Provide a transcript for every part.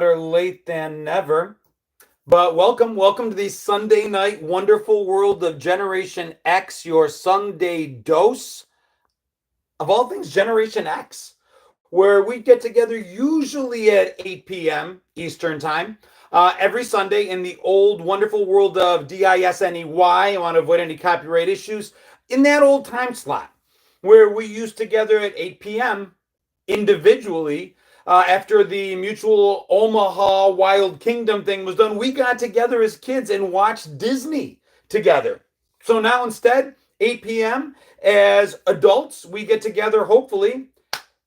Better late than never. But welcome to the Sunday night wonderful world of Generation X, your Sunday dose of all things Generation X, where we get together usually at 8 p.m. Eastern Time every Sunday in the old wonderful world of DISNEY. I want to avoid any copyright issues in that old time slot where we used together at 8 p.m. individually. After the mutual Omaha Wild Kingdom thing was done, we got together as kids and watched Disney together. So now instead, 8 p.m., as adults, we get together, hopefully,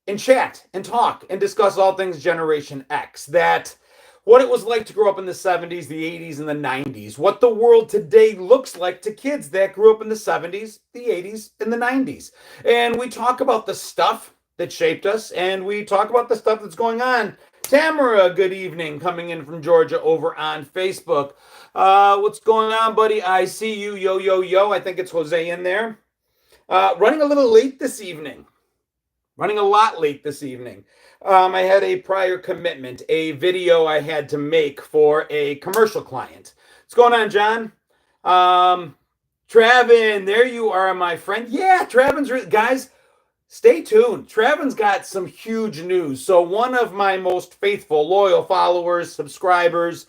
and chat and talk and discuss all things Generation X. That what it was like to grow up in the 70s, the 80s, and the 90s. What the world today looks like to kids that grew up in the 70s, the 80s, and the 90s. And we talk about the stuff that shaped us, and we talk about the stuff that's going on. Tamara, good evening, coming in from Georgia over on Facebook. What's going on, buddy? I see you. Yo, yo, yo. I think it's Jose in there. Running a little late this evening. Running a lot late this evening. I had a prior commitment, a video I had to make for a commercial client. What's going on, John? Travin, there you are, my friend. Yeah, Travin's, guys, stay tuned. Travin's got some huge news. So one of my most faithful, loyal followers, subscribers,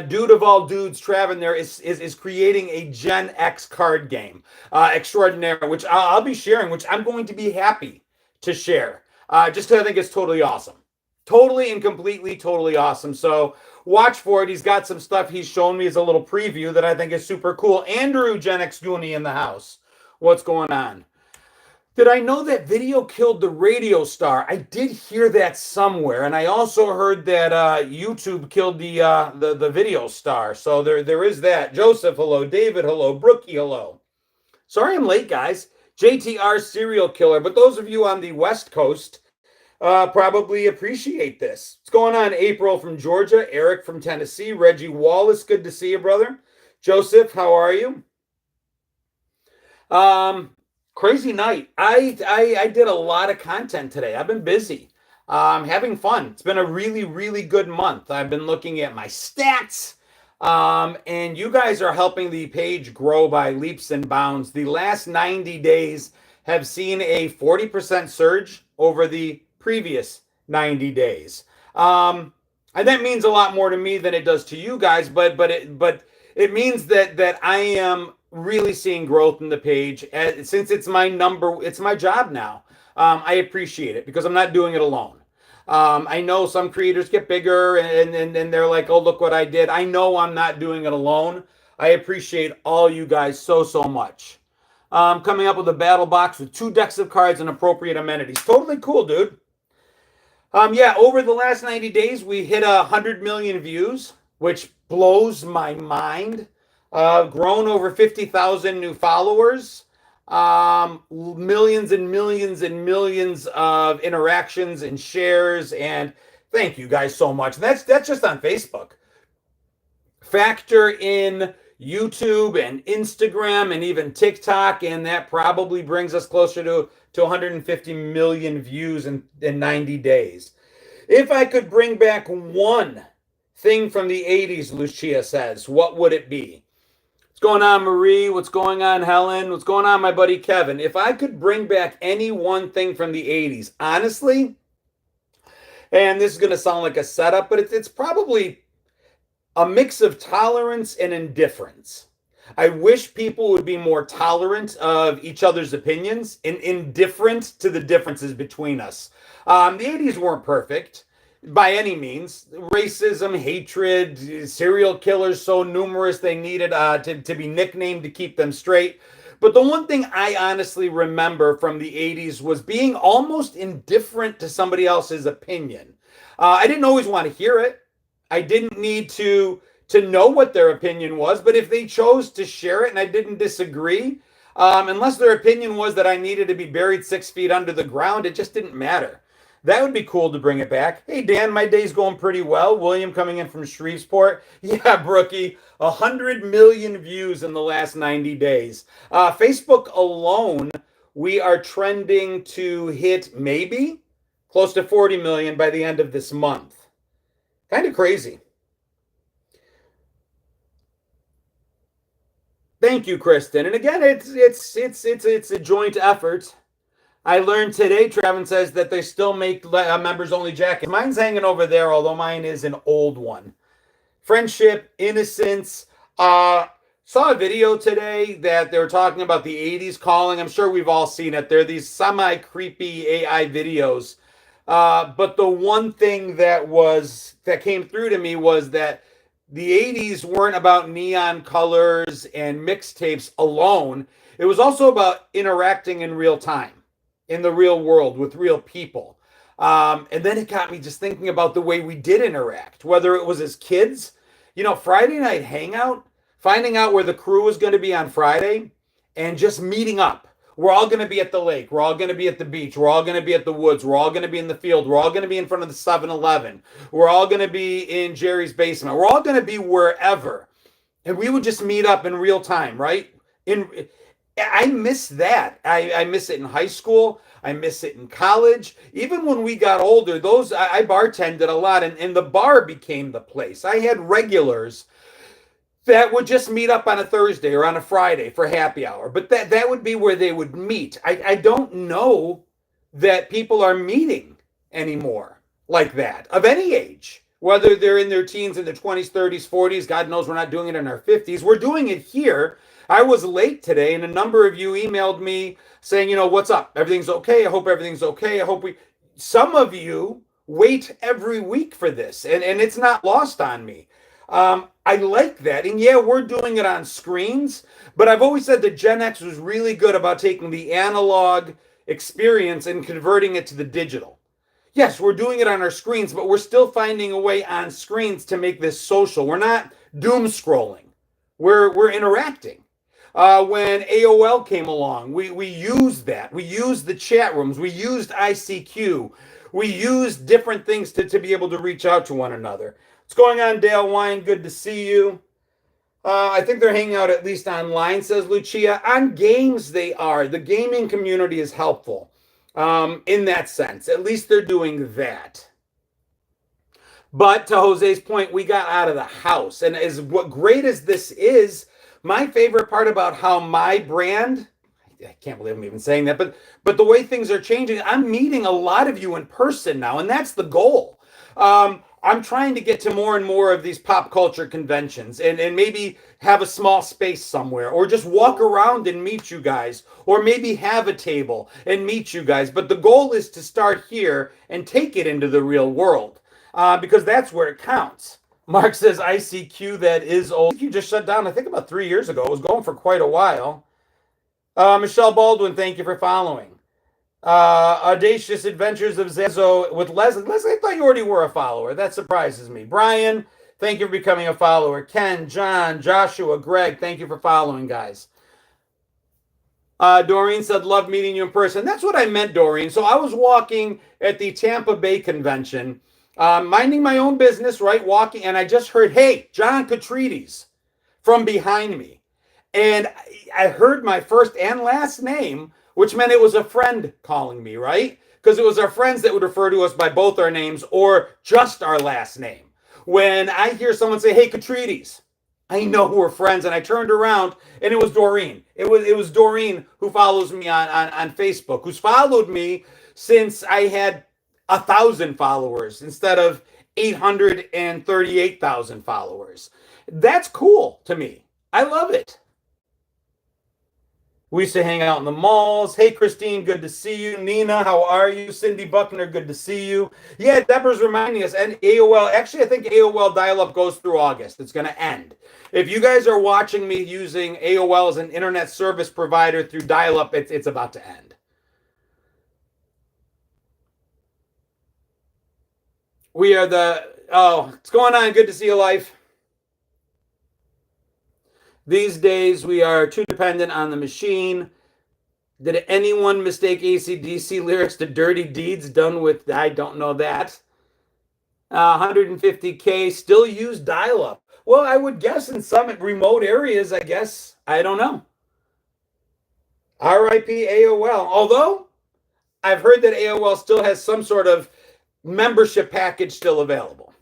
dude of all dudes, Travin there is creating a Gen X card game extraordinaire, which I'll be sharing, which I'm going to be happy to share. Just because I think it's totally awesome. Totally and completely totally awesome. So watch for it. He's got some stuff he's shown me as a little preview that I think is super cool. Andrew Gen X Goonie in the house. What's going on? Did I know that video killed the radio star? I did hear that somewhere, and I also heard that YouTube killed the video star. So there is that. Joseph, hello. David, hello. Brookie, hello. Sorry I'm late, guys. JTR serial killer, but those of you on the West Coast probably appreciate this. What's going on? April from Georgia, Eric from Tennessee, Reggie Wallace, good to see you, brother. Joseph, how are you? Crazy night. I did a lot of content today. I've been busy. Having fun. It's been a really, really good month. I've been looking at my stats. And you guys are helping the page grow by leaps and bounds. The last 90 days have seen a 40% surge over the previous 90 days. And that means a lot more to me than it does to you guys, but it means that I am really seeing growth in the page. Since it's my job now. I appreciate it because I'm not doing it alone. I know some creators get bigger and they're like, oh, look what I did. I know I'm not doing it alone. I appreciate all you guys so much. Coming up with a battle box with 2 decks of cards and appropriate amenities. Totally cool, dude. Yeah, over the last 90 days, we hit 100 million views, which blows my mind. Grown over 50,000 new followers. Millions and millions and millions of interactions and shares, and thank you guys so much. That's just on Facebook. Factor in YouTube and Instagram and even TikTok, and that probably brings us closer to 150 million views in 90 days. If I could bring back one thing from the 80s, Lucia says, what would it be? What's going on, Marie? What's going on, Helen? What's going on, my buddy Kevin? If I could bring back any one thing from the 80s, honestly, and this is going to sound like a setup, but it's probably a mix of tolerance and indifference. I wish people would be more tolerant of each other's opinions and indifferent to the differences between us. The 80s weren't perfect by any means. Racism, hatred, serial killers so numerous they needed to be nicknamed to keep them straight. But the one thing I honestly remember from the 80s was being almost indifferent to somebody else's opinion. I didn't always want to hear it. I didn't need to know what their opinion was, but if they chose to share it and I didn't disagree, unless their opinion was that I needed to be buried 6 feet under the ground, it just didn't matter. That would be cool to bring it back. Hey, Dan, my day's going pretty well. William coming in from Shreveport. Yeah, Brookie, 100 million views in the last 90 days. Facebook alone, we are trending to hit maybe close to 40 million by the end of this month. Kind of crazy. Thank you, Kristen. And again, it's a joint effort. I learned today, Trevin says that they still make members only jackets. Mine's hanging over there, although mine is an old one. Friendship, innocence. Saw a video today that they were talking about the 80s calling. I'm sure we've all seen it. They're these semi creepy AI videos. But the one thing that came through to me was that the 80s weren't about neon colors and mixtapes alone. It was also about interacting in real time, in the real world with real people. And then it got me just thinking about the way we did interact, whether it was as kids, Friday night hangout, finding out where the crew was going to be on Friday and just meeting up. We're all going to be at the lake. We're all going to be at the beach. We're all going to be at the woods. We're all going to be in the field. We're all going to be in front of the 7-Eleven. We're all going to be in Jerry's basement. We're all going to be wherever. And we would just meet up in real time, right? I miss that. I miss it in high school. I miss it in college. Even when we got older, I bartended a lot, and the bar became the place. I had regulars that would just meet up on a Thursday or on a Friday for happy hour. But that would be where they would meet. I don't know that people are meeting anymore like that, of any age, whether they're in their teens, in their 20s, 30s, 40s. God knows we're not doing it in our 50s. We're doing it here. I was late today, and a number of you emailed me saying, what's up? Everything's okay. I hope everything's okay. Some of you wait every week for this, and it's not lost on me. I like that. And yeah, we're doing it on screens, but I've always said that Gen X was really good about taking the analog experience and converting it to the digital. Yes, we're doing it on our screens, but we're still finding a way on screens to make this social. We're not doom scrolling. We're interacting. When AOL came along, we used that. We used the chat rooms. We used ICQ. We used different things to be able to reach out to one another. What's going on, Dale Wine? Good to see you. I think they're hanging out at least online, says Lucia. On games, they are. The gaming community is helpful in that sense. At least they're doing that. But to Jose's point, we got out of the house. And as what great as this is, my favorite part about how my brand, I can't believe I'm even saying that, but the way things are changing, I'm meeting a lot of you in person now, and that's the goal. I'm trying to get to more and more of these pop culture conventions and maybe have a small space somewhere, or just walk around and meet you guys, or maybe have a table and meet you guys. But the goal is to start here and take it into the real world because that's where it counts. Mark says ICQ, that is old. ICQ just shut down, I think, about 3 years ago. It was going for quite a while. Michelle Baldwin, thank you for following. Audacious Adventures of Zezo with Leslie. Leslie, I thought you already were a follower. That surprises me. Brian, thank you for becoming a follower. Ken, John, Joshua, Greg, thank you for following, guys. Doreen said, love meeting you in person. That's what I meant, Doreen. So I was walking at the Tampa Bay convention, minding my own business, right? Walking, and I just heard, hey, John Kotrides from behind me. And I heard my first and last name, which meant it was a friend calling me, right? Because it was our friends that would refer to us by both our names or just our last name. When I hear someone say, hey, Kotrides, I know we're friends. And I turned around and it was Doreen. It was Doreen who follows me on Facebook, who's followed me since I had 1,000 followers instead of 838,000 followers. That's cool to me. I love it. We used to hang out in the malls. Hey, Christine, good to see you. Nina, how are you? Cindy Buckner, good to see you. Yeah, Deborah's reminding us. And AOL, actually, I think AOL dial-up goes through August. It's going to end. If you guys are watching me using AOL as an internet service provider through dial-up, it's about to end. We are what's going on? Good to see you, Life. These days, we are too dependent on the machine. Did anyone mistake AC/DC lyrics to Dirty Deeds done with, I don't know that. 150K still use dial-up. Well, I would guess in some remote areas, I guess. I don't know. RIP AOL. Although, I've heard that AOL still has some sort of membership package still available.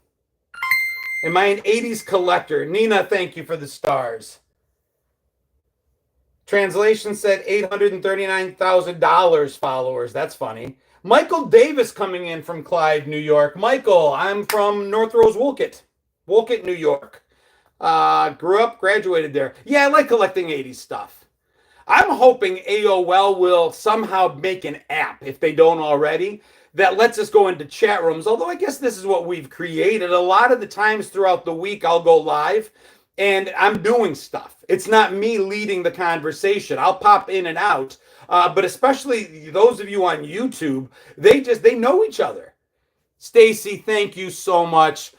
Am I an 80s collector? Nina, thank you for the stars. Translation said $839,000 followers. That's funny. Michael Davis coming in from Clyde, New York. Michael, I'm from North Rose Woolkit, New York. Grew up, graduated there. Yeah, I like collecting 80s stuff. I'm hoping AOL will somehow make an app, if they don't already, that lets us go into chat rooms. Although I guess this is what we've created. A lot of the times throughout the week, I'll go live and I'm doing stuff. It's not me leading the conversation. I'll pop in and out. But especially those of you on YouTube, they know each other. Stacy, thank you so much.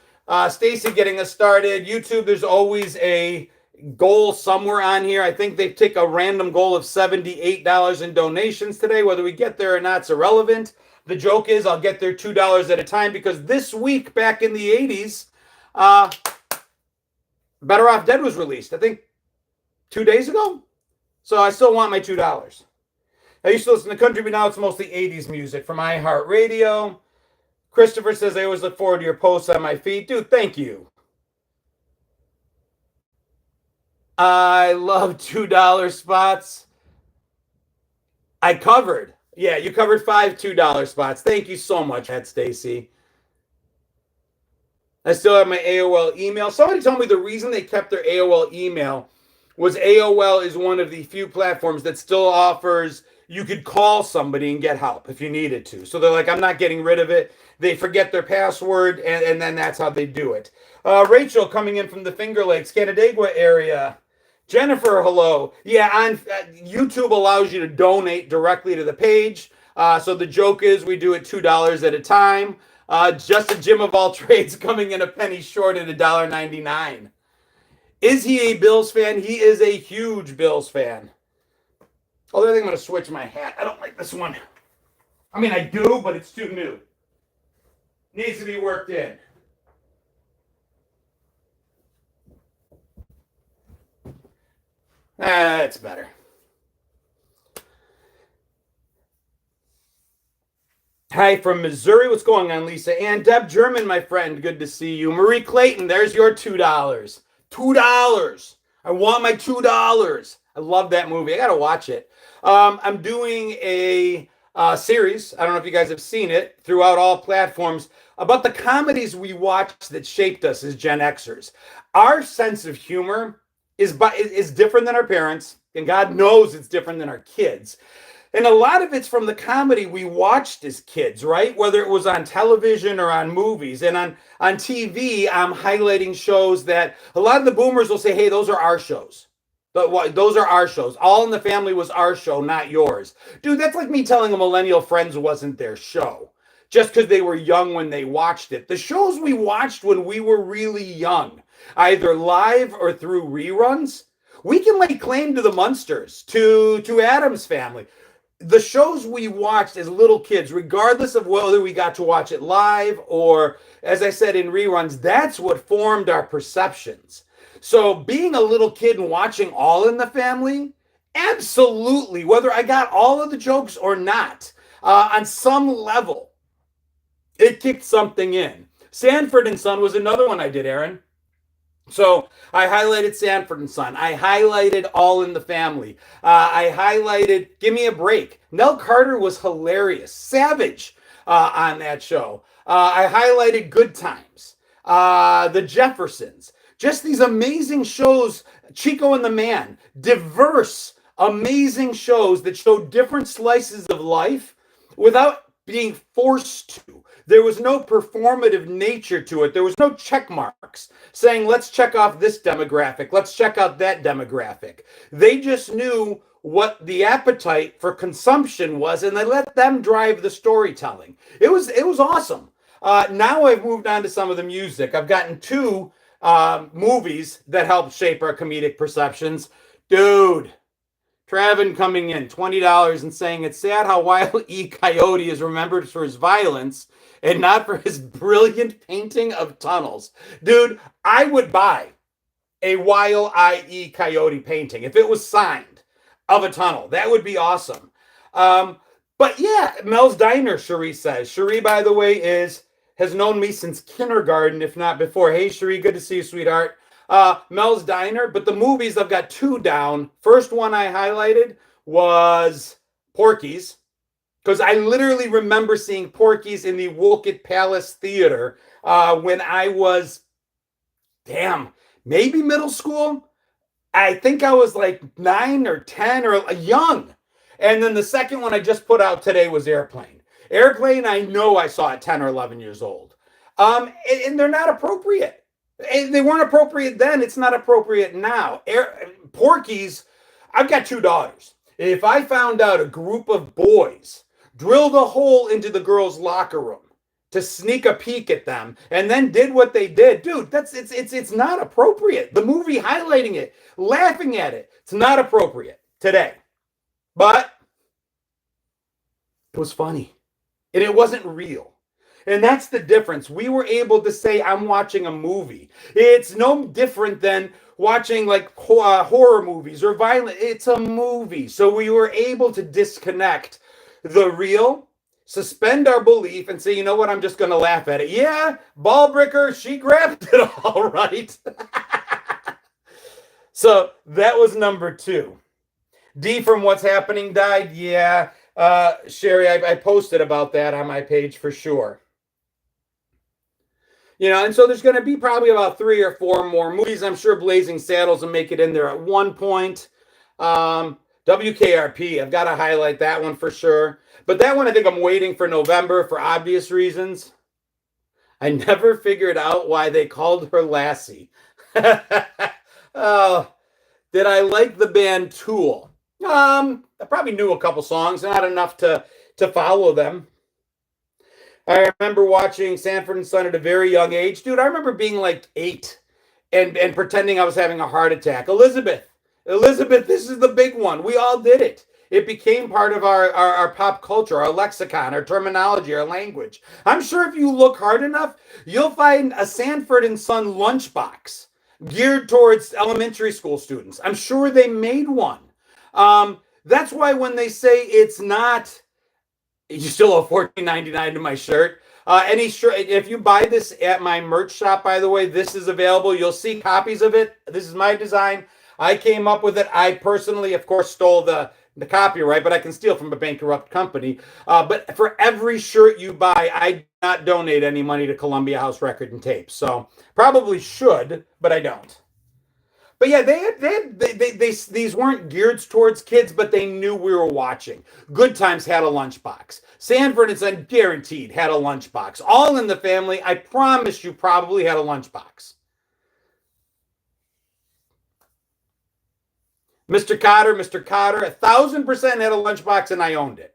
Stacy getting us started. YouTube, there's always a goal somewhere on here. I think they take a random goal of $78 in donations today. Whether we get there or not, it's irrelevant. The joke is I'll get there $2 at a time because this week back in the 80s, Better Off Dead was released, I think 2 days ago. So I still want my $2. I used to listen to country, but now it's mostly 80s music from iHeartRadio. Christopher says, I always look forward to your posts on my feed. Dude, thank you. I love $2 spots. I covered. Yeah, you covered 5 $2 spots. Thank you so much, Stacy. I still have my AOL email. Somebody told me the reason they kept their AOL email was AOL is one of the few platforms that still offers you could call somebody and get help if you needed to. So they're like, I'm not getting rid of it. They forget their password, and then that's how they do it. Rachel coming in from the Finger Lakes, Canandaigua area. Jennifer, hello. Yeah, on YouTube allows you to donate directly to the page. So the joke is we do it $2 at a time. Just a Jim of all trades coming in a penny short at $1.99. Is he a Bills fan? He is a huge Bills fan. Although I think I'm going to switch my hat. I don't like this one. I mean, I do, but it's too new. Needs to be worked in. That's better. Hi from Missouri. What's going on, Lisa? And Deb German, my friend. Good to see you. Marie Clayton, there's your $2. $2. I want my $2. I love that movie. I got to watch it. I'm doing a series. I don't know if you guys have seen it throughout all platforms about the comedies we watched that shaped us as Gen Xers. Our sense of humor is different than our parents, and God knows it's different than our kids. And a lot of it's from the comedy we watched as kids, right? Whether it was on television or on movies. And on TV, I'm highlighting shows that a lot of the boomers will say, hey, those are our shows. Those are our shows. All in the Family was our show, not yours. Dude, that's like me telling a millennial Friends wasn't their show just because they were young when they watched it. The shows we watched when we were really young, either live or through reruns, we can lay claim to the Munsters, to Addams Family. The shows we watched as little kids, regardless of whether we got to watch it live or, as I said, in reruns, that's what formed our perceptions. So being a little kid and watching All in the Family, absolutely, whether I got all of the jokes or not, on some level, it kicked something in. Sanford and Son was another one I did, Aaron. So I highlighted Sanford and Son. I highlighted All in the Family. I highlighted Give Me a Break. Nell Carter was hilarious, savage on that show. I highlighted Good Times, The Jeffersons. Just these amazing shows, Chico and the Man, diverse, amazing shows that show different slices of life without being forced to. There was no performative nature to it. There was no check marks saying, let's check off this demographic. Let's check out that demographic. They just knew what the appetite for consumption was, and they let them drive the storytelling. It was awesome. Now I've moved on to some of the music. I've gotten 2 movies that helped shape our comedic perceptions. Dude, Travin coming in, $20 and saying, it's sad how Wile E. Coyote is remembered for his violence and not for his brilliant painting of tunnels. Dude, I would buy a Wile E. Coyote painting if it was signed of a tunnel. That would be awesome. But yeah, Mel's Diner, Cherie says. Cherie, by the way, is has known me since kindergarten, if not before. Hey, Cherie, good to see you, sweetheart. Mel's Diner, but the movies, I've got two down. First one I highlighted was Porky's, because I literally remember seeing Porky's in the Wolcott Palace Theater when I was, maybe middle school. I think I was like 9 or 10 or young. And then the second one I just put out today was Airplane. Airplane, I know I saw at 10 or 11 years old. And they're not appropriate. They weren't appropriate then. It's not appropriate now. Porky's, I've got two daughters. If I found out a group of boys drilled a hole into the girls' locker room to sneak a peek at them and then did what they did, dude, it's not appropriate. The movie highlighting it, laughing at it, it's not appropriate today. But it was funny and it wasn't real. And that's the difference. We were able to say, I'm watching a movie. It's no different than watching like horror movies or violent. It's a movie. So we were able to disconnect the real, suspend our belief, and say, you know what, I'm just going to laugh at it. Yeah, Ballbricker, she grabbed it all right. So that was number two. D from What's Happening died. Yeah. Sherry, I posted about that on my page for sure. You know, and so there's going to be probably about 3 or 4 more movies. I'm sure Blazing Saddles will make it in there at one point. WKRP, I've got to highlight that one for sure. But that one, I think I'm waiting for November for obvious reasons. I never figured out why they called her Lassie. Oh, did I like the band Tool? I probably knew a couple songs, not enough to follow them. I remember watching Sanford & Son at a very young age. Dude, I remember being like 8 and pretending I was having a heart attack. Elizabeth, this is the big one. We all did it. It became part of our pop culture, our lexicon, our terminology, our language. I'm sure if you look hard enough, you'll find a Sanford & Son lunchbox geared towards elementary school students. I'm sure they made one. That's why when they say it's not, you still owe $14.99 to my shirt. Any shirt, if you buy this at my merch shop, by the way, this is available. You'll see copies of it. This is my design. I came up with it. I personally, of course, stole the copyright, but I can steal from a bankrupt company. But for every shirt you buy, I do not donate any money to Columbia House Record and Tape. So probably should, but I don't. But yeah, these weren't geared towards kids, but they knew we were watching. Good Times had a lunchbox. Sanford & Son guaranteed had a lunchbox. All in the Family, I promise you, probably had a lunchbox. Mr. Cotter, 1,000% had a lunchbox, and I owned it.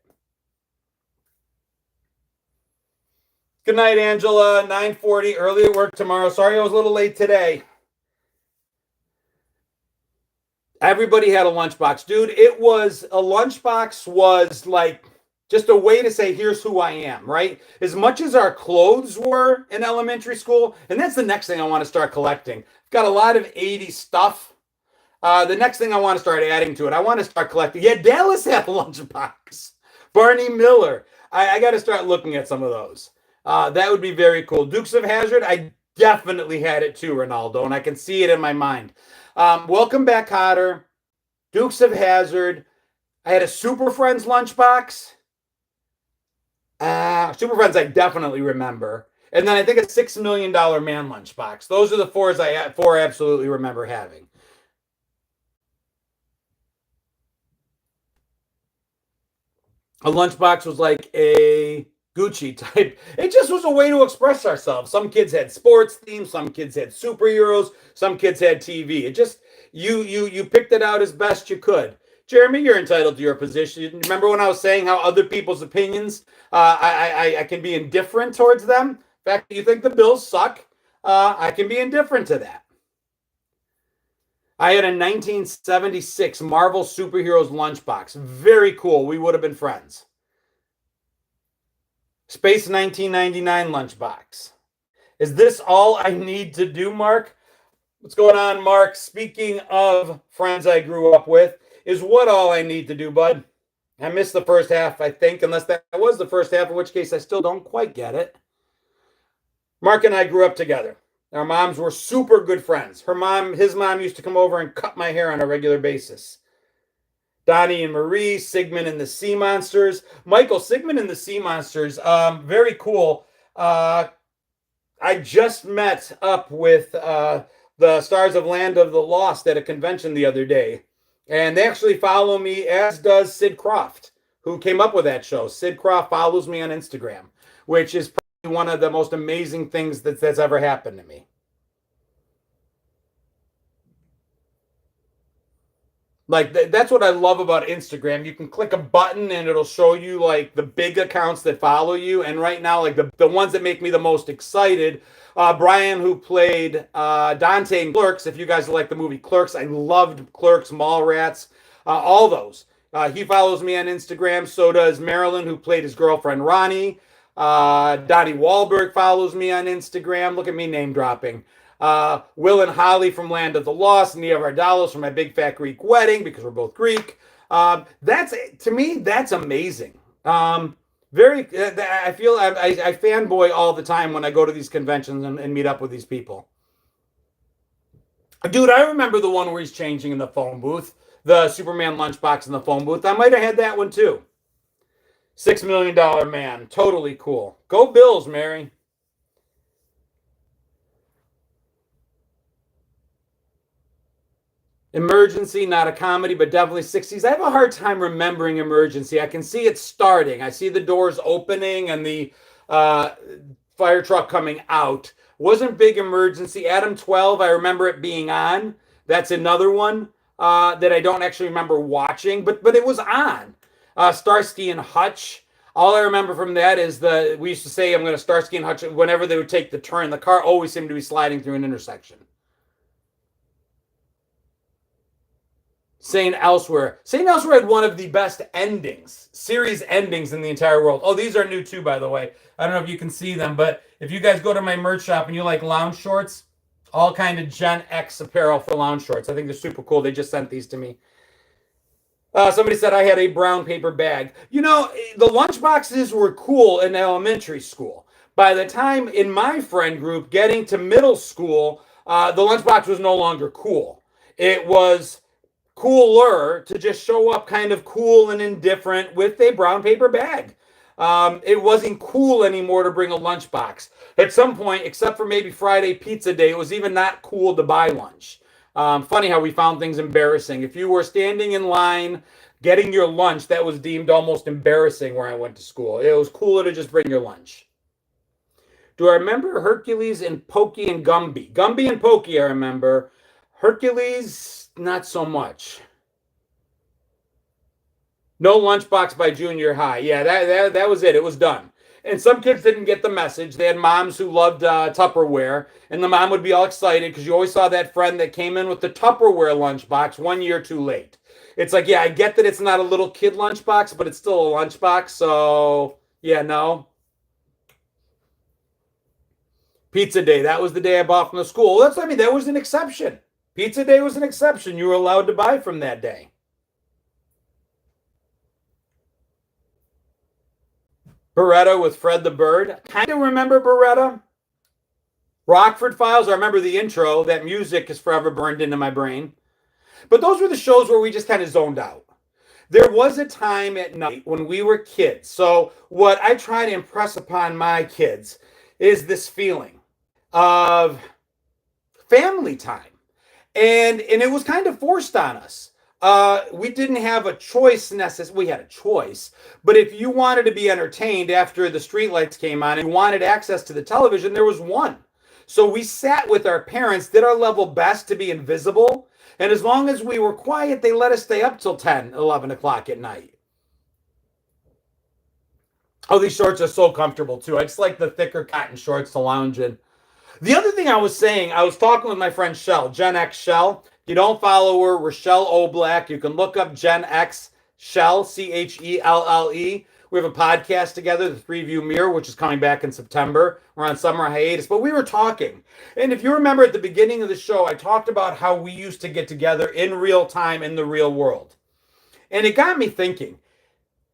Good night, Angela. 9:40, early at work tomorrow. Sorry I was a little late today. Everybody had a lunchbox. Dude, a lunchbox was like just a way to say, here's who I am, right? As much as our clothes were in elementary school, and that's the next thing I want to start collecting. I've got a lot of 80s stuff. The next thing I want to start adding to it, I want to start collecting. Yeah, Dallas had a lunchbox. Barney Miller. I got to start looking at some of those. That would be very cool. Dukes of Hazzard, I definitely had it too, Ronaldo, and I can see it in my mind. Welcome back, Cotter. Dukes of Hazzard. I had a Super Friends lunchbox. Super Friends, I definitely remember. And then I think a $6 Million Man lunchbox. Those are the four I absolutely remember having. A lunchbox was like a Gucci type. It just was a way to express ourselves. Some kids had sports themes, some kids had superheroes, some kids had TV. It just you picked it out as best you could. Jeremy, you're entitled to your position. Remember when I was saying how other people's opinions, I can be indifferent towards them? In fact, you think the Bills suck, I can be indifferent to that. I had a 1976 Marvel Superheroes lunchbox. Very cool. We would have been friends. Space 1999 lunchbox. Is this all I need to do, Mark? What's going on, Mark? Speaking of friends I grew up with, is what all I need to do, bud? I missed the first half, I think, unless that was the first half, in which case I still don't quite get it. Mark and I grew up together. Our moms were super good friends. His mom used to come over and cut my hair on a regular basis. Donnie and Marie, Sigmund and the Sea Monsters. Michael, Sigmund and the Sea Monsters, very cool. I just met up with the stars of Land of the Lost at a convention the other day. And they actually follow me, as does Sid Croft, who came up with that show. Sid Croft follows me on Instagram, which is probably one of the most amazing things that's ever happened to me. Like that's what I love about Instagram. You can click a button and it'll show you like the big accounts that follow you. And right now, like the ones that make me the most excited, Brian, who played Dante in Clerks. If you guys like the movie Clerks, I loved Clerks, Mallrats, all those. He follows me on Instagram. So does Marilyn, who played his girlfriend Ronnie. Donnie Wahlberg follows me on Instagram. Look at me name dropping. Will and Holly from Land of the Lost, Nia Vardalos from My Big Fat Greek Wedding, because we're both Greek. That's to me, that's amazing. Very, I feel I fanboy all the time when I go to these conventions and meet up with these people. Dude, I remember the one where he's changing in the phone booth, the Superman lunchbox in the phone booth. I might have had that one too. $6 million man, totally cool. Go Bills, Mary. Emergency, not a comedy, but definitely 60s. I have a hard time remembering Emergency. I can see it starting. I see the doors opening and the uh, fire truck coming out. Wasn't big Emergency. Adam 12, I remember it being on. That's another one that I don't actually remember watching, but it was on. Starsky and Hutch. All I remember from that is we used to say I'm going to Starsky and Hutch whenever they would take the turn. The car always seemed to be sliding through an intersection. St. Elsewhere. St. Elsewhere had one of the best endings, series endings in the entire world. Oh, these are new too, by the way. I don't know if you can see them, but if you guys go to my merch shop and you like lounge shorts, all kind of Gen X apparel for lounge shorts. I think they're super cool. They just sent these to me. Somebody said I had a brown paper bag. You know, the lunch boxes were cool in elementary school. By the time in my friend group getting to middle school, the lunchbox was no longer cool. It was cooler to just show up kind of cool and indifferent with a brown paper bag. It wasn't cool anymore to bring a lunchbox. At some point, except for maybe Friday pizza day, it was even not cool to buy lunch. Funny how we found things embarrassing. If you were standing in line getting your lunch, that was deemed almost embarrassing where I went to school. It was cooler to just bring your lunch. Do I remember Hercules and Pokey and Gumby? Gumby and Pokey, I remember. Hercules, not so much. No lunchbox by junior high. Yeah, that was it. It was done. And some kids didn't get the message. They had moms who loved Tupperware, and the mom would be all excited because you always saw that friend that came in with the Tupperware lunchbox 1 year too late. It's like, yeah, I get that it's not a little kid lunchbox, but it's still a lunchbox. So, yeah, no. Pizza day. That was the day I bought from the school. I mean, that was an exception. Pizza day was an exception. You were allowed to buy from that day. Beretta with Fred the Bird. Kind of remember Beretta. Rockford Files. I remember the intro. That music is forever burned into my brain. But those were the shows where we just kind of zoned out. There was a time at night when we were kids. So what I try to impress upon my kids is this feeling of family time. And it was kind of forced on us. We didn't have a choice necessarily. We had a choice, but if you wanted to be entertained after the streetlights came on and you wanted access to the television, there was one. So we sat with our parents, did our level best to be invisible, and as long as we were quiet, they let us stay up till 10, 11 o'clock at night. Oh, these shorts are so comfortable too. I just like the thicker cotton shorts to lounge in. The other thing I was saying, I was talking with my friend Shell, Gen X Shell. If you don't follow her, Rochelle Oblak. You can look up Gen X Shell, Chelle. We have a podcast together, The Three View Mirror, which is coming back in September. We're on summer hiatus, but we were talking. And if you remember at the beginning of the show, I talked about how we used to get together in real time in the real world. And it got me thinking.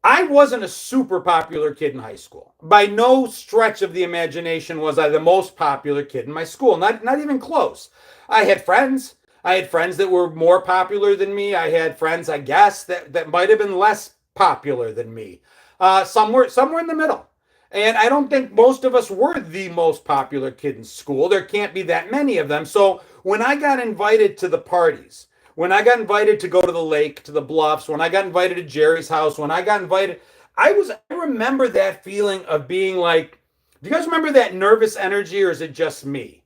I wasn't a super popular kid in high school. By no stretch of the imagination was I the most popular kid in my school. Not even close. I had friends. I had friends that were more popular than me. I had friends, I guess, that might have been less popular than me. Somewhere in the middle. And I don't think most of us were the most popular kid in school. There can't be that many of them. So when I got invited to the parties, when I got invited to go to the lake, to the bluffs, when I got invited to Jerry's house, when I got invited, I remember that feeling of being like, do you guys remember that nervous energy, or is it just me?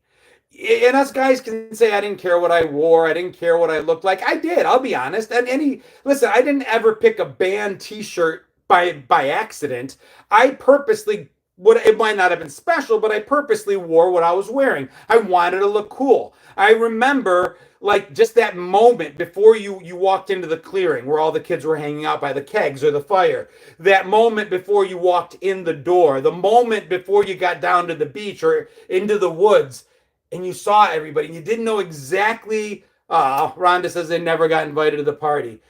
And us guys can say I didn't care what I wore, I didn't care what I looked like. I did, I'll be honest. And listen, I didn't ever pick a band t-shirt by accident. I purposely would, it might not have been special, but I purposely wore what I was wearing. I wanted to look cool. I remember like just that moment before you walked into the clearing where all the kids were hanging out by the kegs or the fire, that moment before you walked in the door, the moment before you got down to the beach or into the woods and you saw everybody and you didn't know exactly. Rhonda says they never got invited to the party.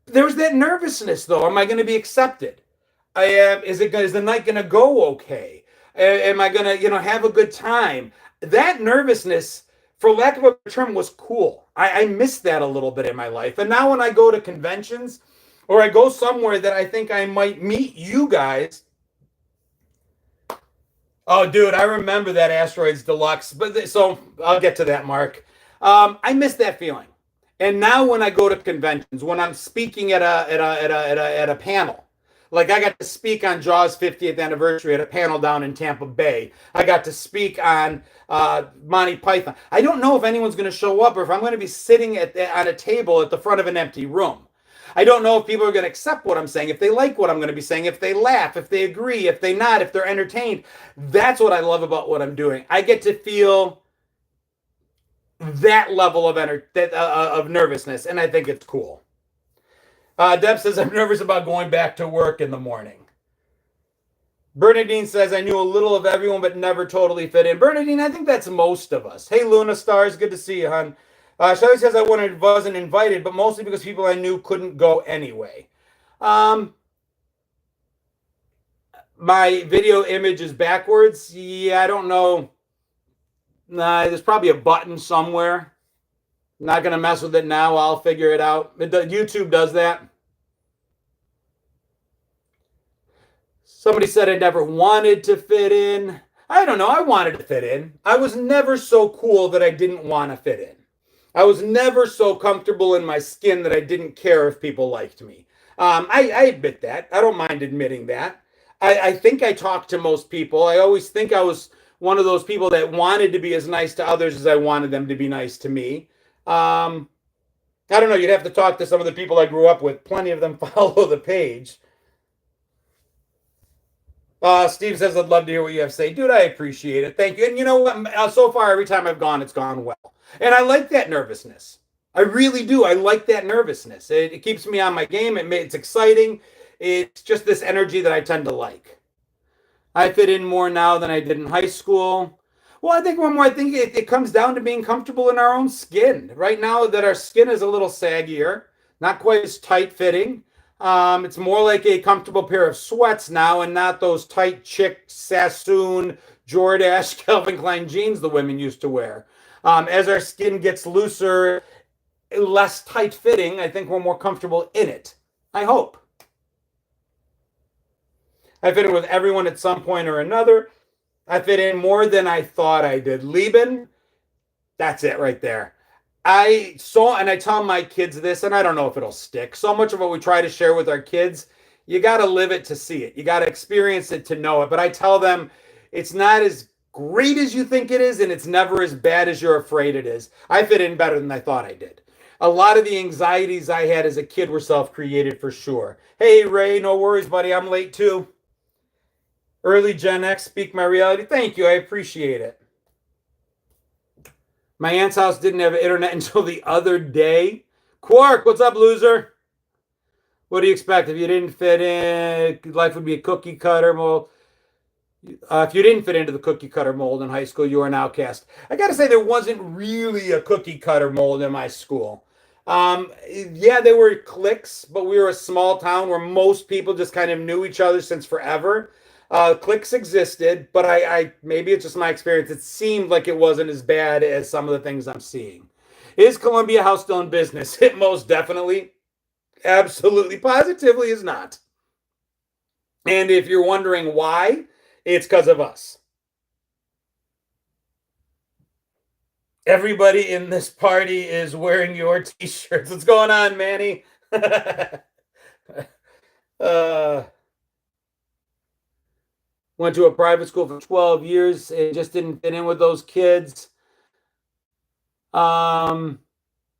There was that nervousness though. Am I going to be accepted? I am. Is the night going to go okay? Am I going to have a good time? That nervousness, for lack of a term, was cool. I missed that a little bit in my life. And now when I go to conventions or I go somewhere that I think I might meet you guys. Oh, dude, I remember that Asteroids Deluxe. So I'll get to that, Mark. I miss that feeling. And now when I go to conventions, when I'm speaking at a panel, like I got to speak on Jaws 50th anniversary at a panel down in Tampa Bay. I got to speak on Monty Python. I don't know if anyone's going to show up or if I'm going to be sitting on a table at the front of an empty room. I don't know if people are going to accept what I'm saying, if they like what I'm going to be saying, if they laugh, if they agree, if they not, if they're entertained. That's what I love about what I'm doing. I get to feel that level of nervousness, and I think it's cool. Deb says, I'm nervous about going back to work in the morning. Bernadine says, I knew a little of everyone, but never totally fit in. Bernadine, I think that's most of us. Hey, Luna Stars, good to see you, hon. Shelly says, I wasn't invited, but mostly because people I knew couldn't go anyway. My video image is backwards. Yeah, I don't know. Nah, there's probably a button somewhere. Not going to mess with it now. I'll figure it out. YouTube does that. Somebody said I never wanted to fit in. I don't know. I wanted to fit in. I was never so cool that I didn't want to fit in. I was never so comfortable in my skin that I didn't care if people liked me. I admit that. I don't mind admitting that. I think I talk to most people. I always think I was one of those people that wanted to be as nice to others as I wanted them to be nice to me. I don't know. You'd have to talk to some of the people I grew up with. Plenty of them follow the page. Steve says, I'd love to hear what you have to say. Dude, I appreciate it. Thank you. And you know what? So far, every time I've gone, it's gone well. And I like that nervousness. I really do. I like that nervousness. It keeps me on my game. It's exciting. It's just this energy that I tend to like. I fit in more now than I did in high school. Well, I think one more. I think it comes down to being comfortable in our own skin. Right now that our skin is a little saggier, not quite as tight fitting. It's more like a comfortable pair of sweats now and not those tight chick Sassoon, Jordache, Calvin Klein jeans the women used to wear. As our skin gets looser, less tight fitting, I think we're more comfortable in it. I hope. I fit in with everyone at some point or another. I fit in more than I thought I did. Lieben, that's it right there. I saw, and I tell my kids this, and I don't know if it'll stick. So much of what we try to share with our kids, you got to live it to see it. You got to experience it to know it. But I tell them it's not as great as you think it is, and it's never as bad as you're afraid it is. I fit in better than I thought I did. A lot of the anxieties I had as a kid were self-created for sure. Hey, Ray, no worries, buddy. I'm late too. Early Gen X, speak my reality. Thank you. I appreciate it. My aunt's house didn't have internet until the other day. Quark, what's up, loser? What do you expect? If you didn't fit in, life would be a cookie cutter. Well, if you didn't fit into the cookie cutter mold in high school, you are an outcast. I got to say, there wasn't really a cookie cutter mold in my school. Yeah, they were cliques, but we were a small town where most people just kind of knew each other since forever. Cliques existed, but I maybe it's just my experience. It seemed like it wasn't as bad as some of the things I'm seeing. Is Columbia House still in business? It most definitely, absolutely, positively is not. And if you're wondering why, it's because of us. Everybody in this party is wearing your t-shirts. What's going on, Manny? uh, Went to a private school for 12 years and just didn't fit in with those kids. Um,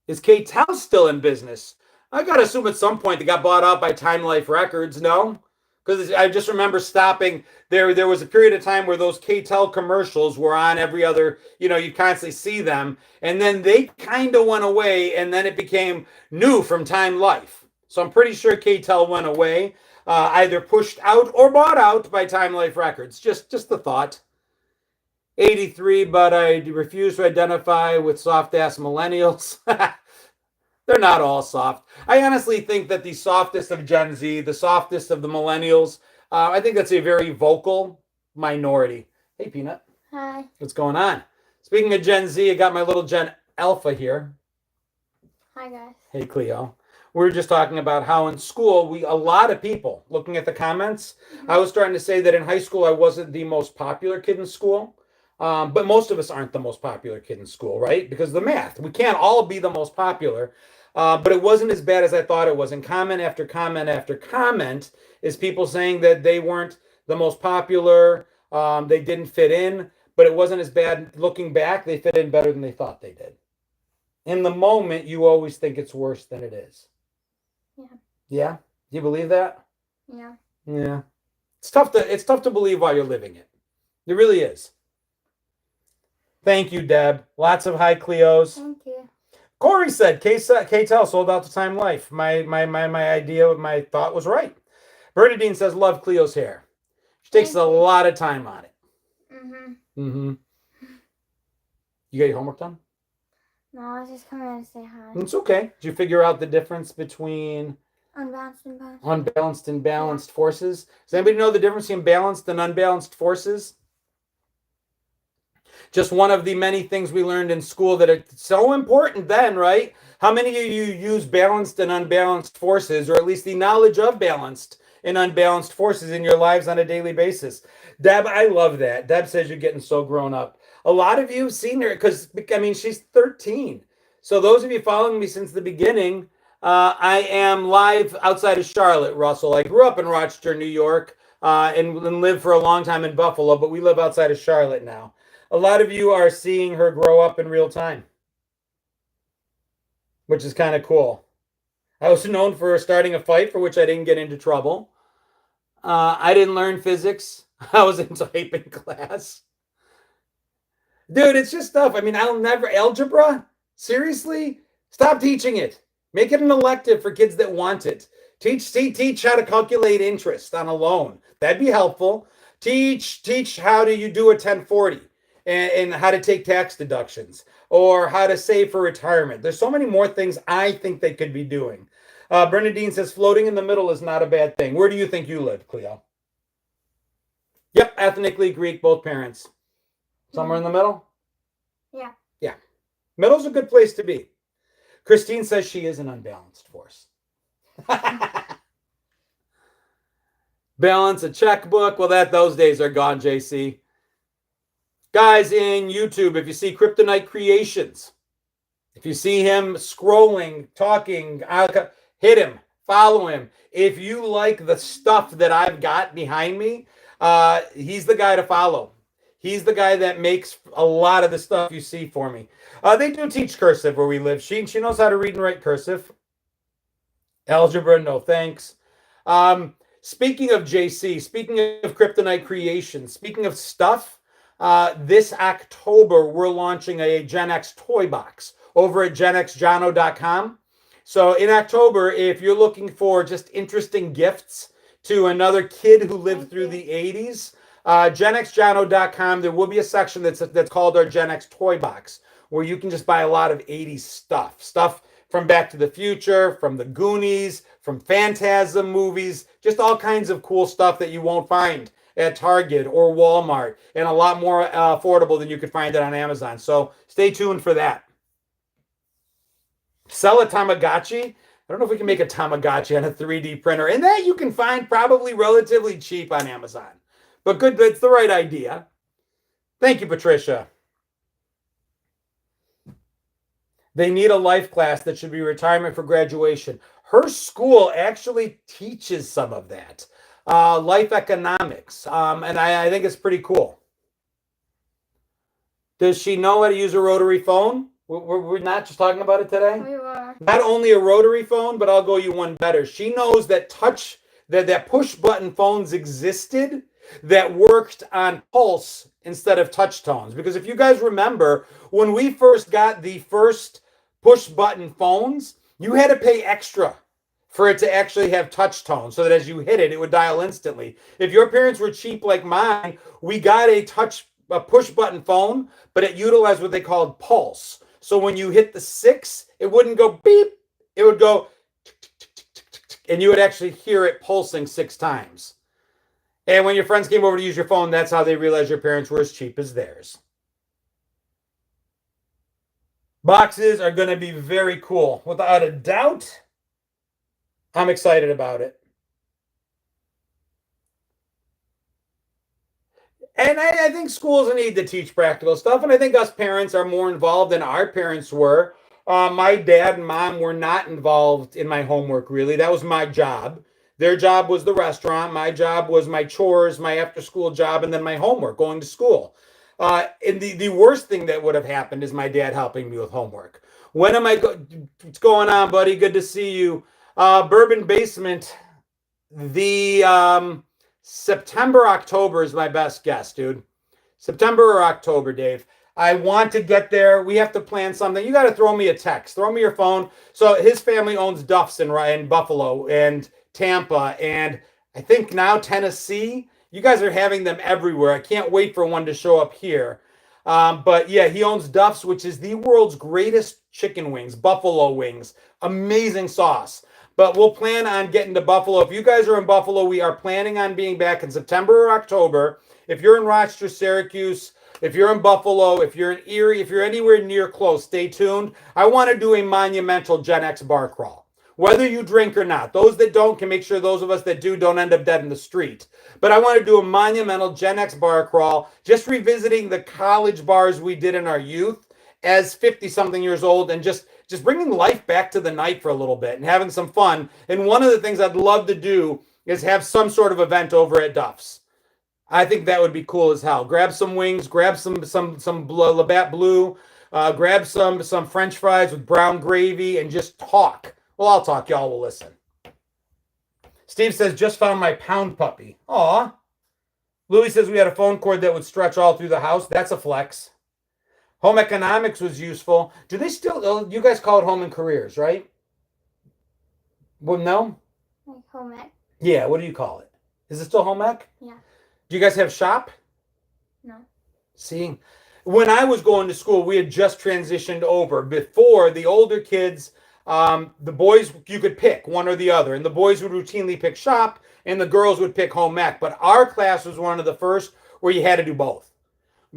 is K-Tel still in business? I gotta assume at some point they got bought out by Time Life Records, no? Because I just remember stopping there. There was a period of time where those K-Tel commercials were on every other, you constantly see them. And then they kind of went away, and then it became new from Time Life. So I'm pretty sure K-Tel went away, either pushed out or bought out by Time Life Records. Just the thought. 83, but I refuse to identify with soft ass millennials. They're not all soft. I honestly think that the softest of Gen Z, the softest of the millennials, I think that's a very vocal minority. Hey, Peanut. Hi. What's going on? Speaking of Gen Z, I got my little Gen Alpha here. Hi, guys. Hey, Cleo. We were just talking about how in school, a lot of people, looking at the comments, I was starting to say that in high school, I wasn't the most popular kid in school. But most of us aren't the most popular kid in school, right? Because of the math. We can't all be the most popular. But it wasn't as bad as I thought it was. And comment after comment after comment is people saying that they weren't the most popular. They didn't fit in. But it wasn't as bad. Looking back, they fit in better than they thought they did. In the moment, you always think it's worse than it is. Yeah. Yeah? Do you believe that? Yeah. Yeah. It's tough to believe while you're living it. It really is. Thank you, Deb. Lots of high Cleos. Thank you. Corey said K-Tel sold out to Time Life. My idea, my thought was right. Bernadine says love Cleo's hair. She takes a lot of time on it. Mm-hmm. You got your homework done? No, I was just coming in to say hi. It's okay. Did you figure out the difference between unbalanced and balanced forces? Does anybody know the difference between balanced and unbalanced forces? Just one of the many things we learned in school that are so important then, right? How many of you use balanced and unbalanced forces, or at least the knowledge of balanced and unbalanced forces in your lives on a daily basis? Deb, I love that. Deb says you're getting so grown up. A lot of you have seen her because, she's 13. So those of you following me since the beginning, I am live outside of Charlotte, Russell. I grew up in Rochester, New York, and lived for a long time in Buffalo, but we live outside of Charlotte now. A lot of you are seeing her grow up in real time, which is kind of cool. I was known for starting a fight for which I didn't get into trouble. I didn't learn physics. I was in typing class. Dude, it's just stuff. I'll never, algebra? Seriously? Stop teaching it. Make it an elective for kids that want it. Teach how to calculate interest on a loan. That'd be helpful. Teach how do you do a 1040. And how to take tax deductions or how to save for retirement. There's so many more things I think they could be doing. Bernadine says floating in the middle is not a bad thing. Where do you think you live, Cleo? Yep, ethnically Greek, both parents. Somewhere in the middle? Yeah. Yeah. Middle's a good place to be. Christine says she is an unbalanced force. Balance a checkbook. Well, those days are gone, JC. Guys in YouTube, if you see Kryptonite Creations, if you see him scrolling, talking, hit him, follow him. If you like the stuff that I've got behind me, he's the guy to follow. He's the guy that makes a lot of the stuff you see for me. They do teach cursive where we live. She knows how to read and write cursive. Algebra, no thanks. Speaking of JC, speaking of Kryptonite Creations, speaking of stuff, this October, we're launching a Gen X toy box over at genxjono.com. So in October, if you're looking for just interesting gifts to another kid who lived through the 80s, genxjono.com, there will be a section that's called our Gen X toy box, where you can just buy a lot of 80s stuff from Back to the Future, from the Goonies, from Phantasm movies, just all kinds of cool stuff that you won't find at Target or Walmart, and a lot more affordable than you could find it on Amazon. So stay tuned for that. Sell a Tamagotchi. I don't know if we can make a Tamagotchi on a 3D printer, and that you can find probably relatively cheap on Amazon. But good, it's the right idea. Thank you, Patricia. They need a life class that should be retirement for graduation. Her school actually teaches some of that. Life economics. And I think it's pretty cool. Does she know how to use a rotary phone? We're not just talking about it today? We were. Not only a rotary phone, but I'll go you one better. She knows that that push button phones existed that worked on pulse instead of touch tones. Because if you guys remember, when we first got the first push button phones, you had to pay extra for it to actually have touch tone, so that as you hit it, it would dial instantly. If your parents were cheap like mine, we got a push button phone, but it utilized what they called pulse. So when you hit the 6, it wouldn't go beep, it would go tick, tick, tick, tick, tick, tick, and you would actually hear it pulsing 6 times. And when your friends came over to use your phone, that's how they realized your parents were as cheap as theirs. Boxes are going to be very cool. Without a doubt, I'm excited about it. And I think schools need to teach practical stuff, and I think us parents are more involved than our parents were. My dad and mom were not involved in my homework, really. That was my job. Their job was the restaurant. My job was my chores, my after-school job, and then my homework, going to school. And the worst thing that would have happened is my dad helping me with homework. When am I what's going on, buddy? Good to see you. Bourbon Basement, the September, October is my best guess, dude. September or October, Dave. I want to get there. We have to plan something. You got to throw me a text. Throw me your phone. So his family owns Duff's in Buffalo and Tampa, and I think now Tennessee. You guys are having them everywhere. I can't wait for one to show up here. But yeah, he owns Duff's, which is the world's greatest chicken wings, buffalo wings. Amazing sauce. But we'll plan on getting to Buffalo. If you guys are in Buffalo, we are planning on being back in September or October. If you're in Rochester, Syracuse, if you're in Buffalo, if you're in Erie, if you're anywhere near close, stay tuned. I want to do a monumental Gen X bar crawl. Whether you drink or not. Those that don't can make sure those of us that do don't end up dead in the street. But I want to do a monumental Gen X bar crawl, just revisiting the college bars we did in our youth as 50-something years old, and just bringing life back to the night for a little bit and having some fun. And one of the things I'd love to do is have some sort of event over at Duff's. I think that would be cool as hell. Grab some wings, grab some Labatt Blue, grab some French fries with brown gravy, and just talk. Well, I'll talk. Y'all will listen. Steve says, just found my pound puppy. Aw. Louis says we had a phone cord that would stretch all through the house. That's a flex. Home economics was useful. Do they still, you guys call it home and careers, right? Well, no? Like home ec. Yeah, what do you call it? Is it still home ec? Yeah. Do you guys have shop? No. See, when I was going to school, we had just transitioned over. Before, the older kids, the boys, you could pick one or the other, and the boys would routinely pick shop, and the girls would pick home ec. But our class was one of the first where you had to do both.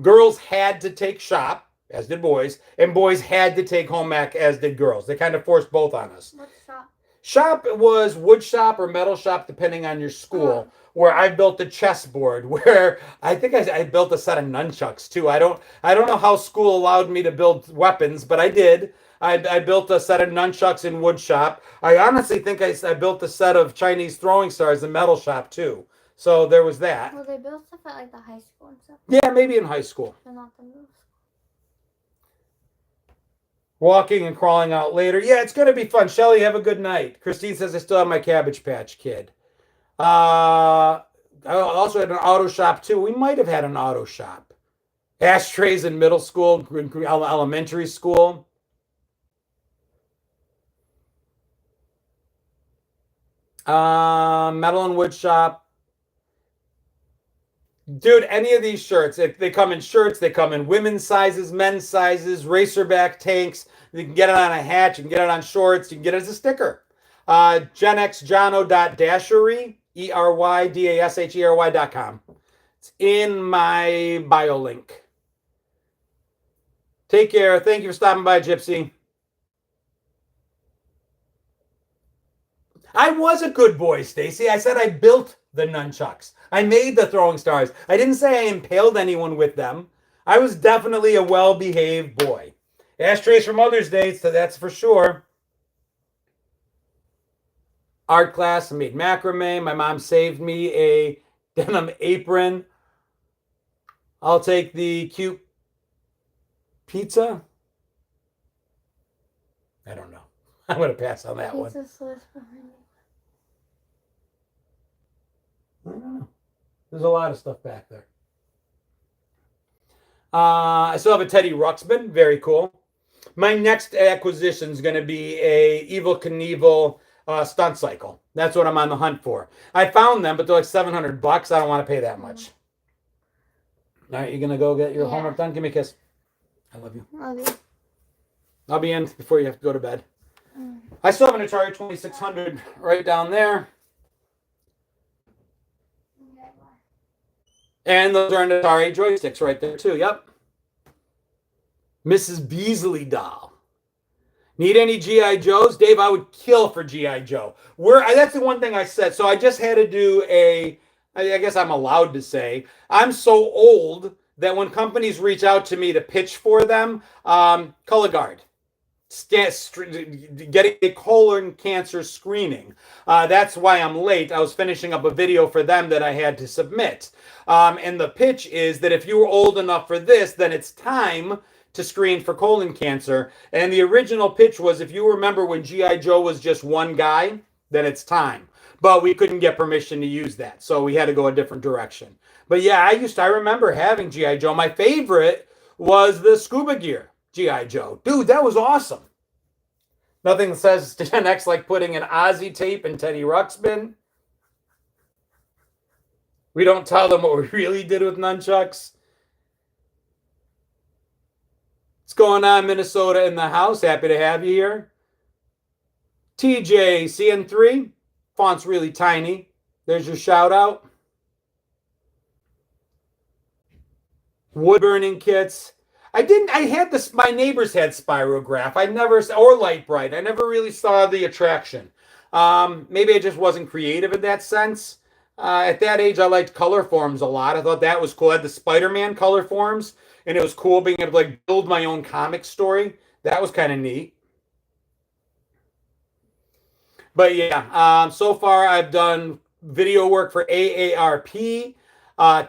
Girls had to take shop, as did boys, and boys had to take home ec, as did girls. They kind of forced both on us. What's shop? Shop was wood shop or metal shop, depending on your school. Where I built a chessboard, where I think I built a set of nunchucks too. I don't know how school allowed me to build weapons, but I did. I built a set of nunchucks in wood shop. I honestly think I built a set of Chinese throwing stars in metal shop too. So there was that. Well, they built stuff at like the high school and stuff. Yeah, maybe in high school. But not the middle school. Walking and crawling out later. Yeah, it's going to be fun. Shelly, have a good night. Christine says I still have my Cabbage Patch Kid. I also had an auto shop too. We might have had an auto shop. Ashtrays in middle school, elementary school. Metal and wood shop. Dude, any of these shirts, they come in shirts, they come in women's sizes, men's sizes, racerback tanks. You can get it on a hat. You can get it on shorts. You can get it as a sticker. genxjono.dashery, ERYDASHERY.com. It's in my bio link. Take care. Thank you for stopping by, Gypsy. I was a good boy, Stacy. I said I built the nunchucks. I made the throwing stars. I didn't say I impaled anyone with them. I was definitely a well-behaved boy. Ashtrays for Mother's Day, so that's for sure. Art class, I made macrame. My mom saved me a denim apron. I'll take the cute pizza. I don't know. I'm going to pass on that Pizza one. sauce behind me. I don't know. There's a lot of stuff back there. I still have a Teddy Ruxpin. Very cool. My next acquisition is going to be a Evel Knievel stunt cycle. That's what I'm on the hunt for. I found them, but they're like $700. I don't want to pay that much. All right, you going to go get your homework done? Give me a kiss. I love you. Love you. I'll be in before you have to go to bed. I still have an Atari 2600 right down there. And those are an Atari joysticks right there too. Yep. Mrs. Beasley doll. Need any G.I. Joes? Dave, I would kill for G.I. Joe. That's the one thing I said. So I just had to do I guess I'm allowed to say, I'm so old that when companies reach out to me to pitch for them, color guard. Getting a colon cancer screening. That's why I'm late. I was finishing up a video for them that I had to submit. And the pitch is that if you were old enough for this, then it's time to screen for colon cancer. And the original pitch was, if you remember when G.I. Joe was just one guy, then it's time. But we couldn't get permission to use that. So we had to go a different direction. But yeah, I remember having G.I. Joe. My favorite was the scuba gear G.I. Joe. Dude, that was awesome. Nothing says Gen X like putting an Ozzy tape in Teddy Ruxpin. We don't tell them what we really did with nunchucks. What's going on, Minnesota in the house? Happy to have you here. TJ, CN3. Font's really tiny. There's your shout out. Wood burning kits. My neighbors had Spirograph. Or Light Bright. I never really saw the attraction. Maybe I just wasn't creative in that sense. At that age, I liked color forms a lot. I thought that was cool. I had the Spider-Man color forms, and it was cool being able to like build my own comic story. That was kind of neat. But yeah, so far I've done video work for AARP,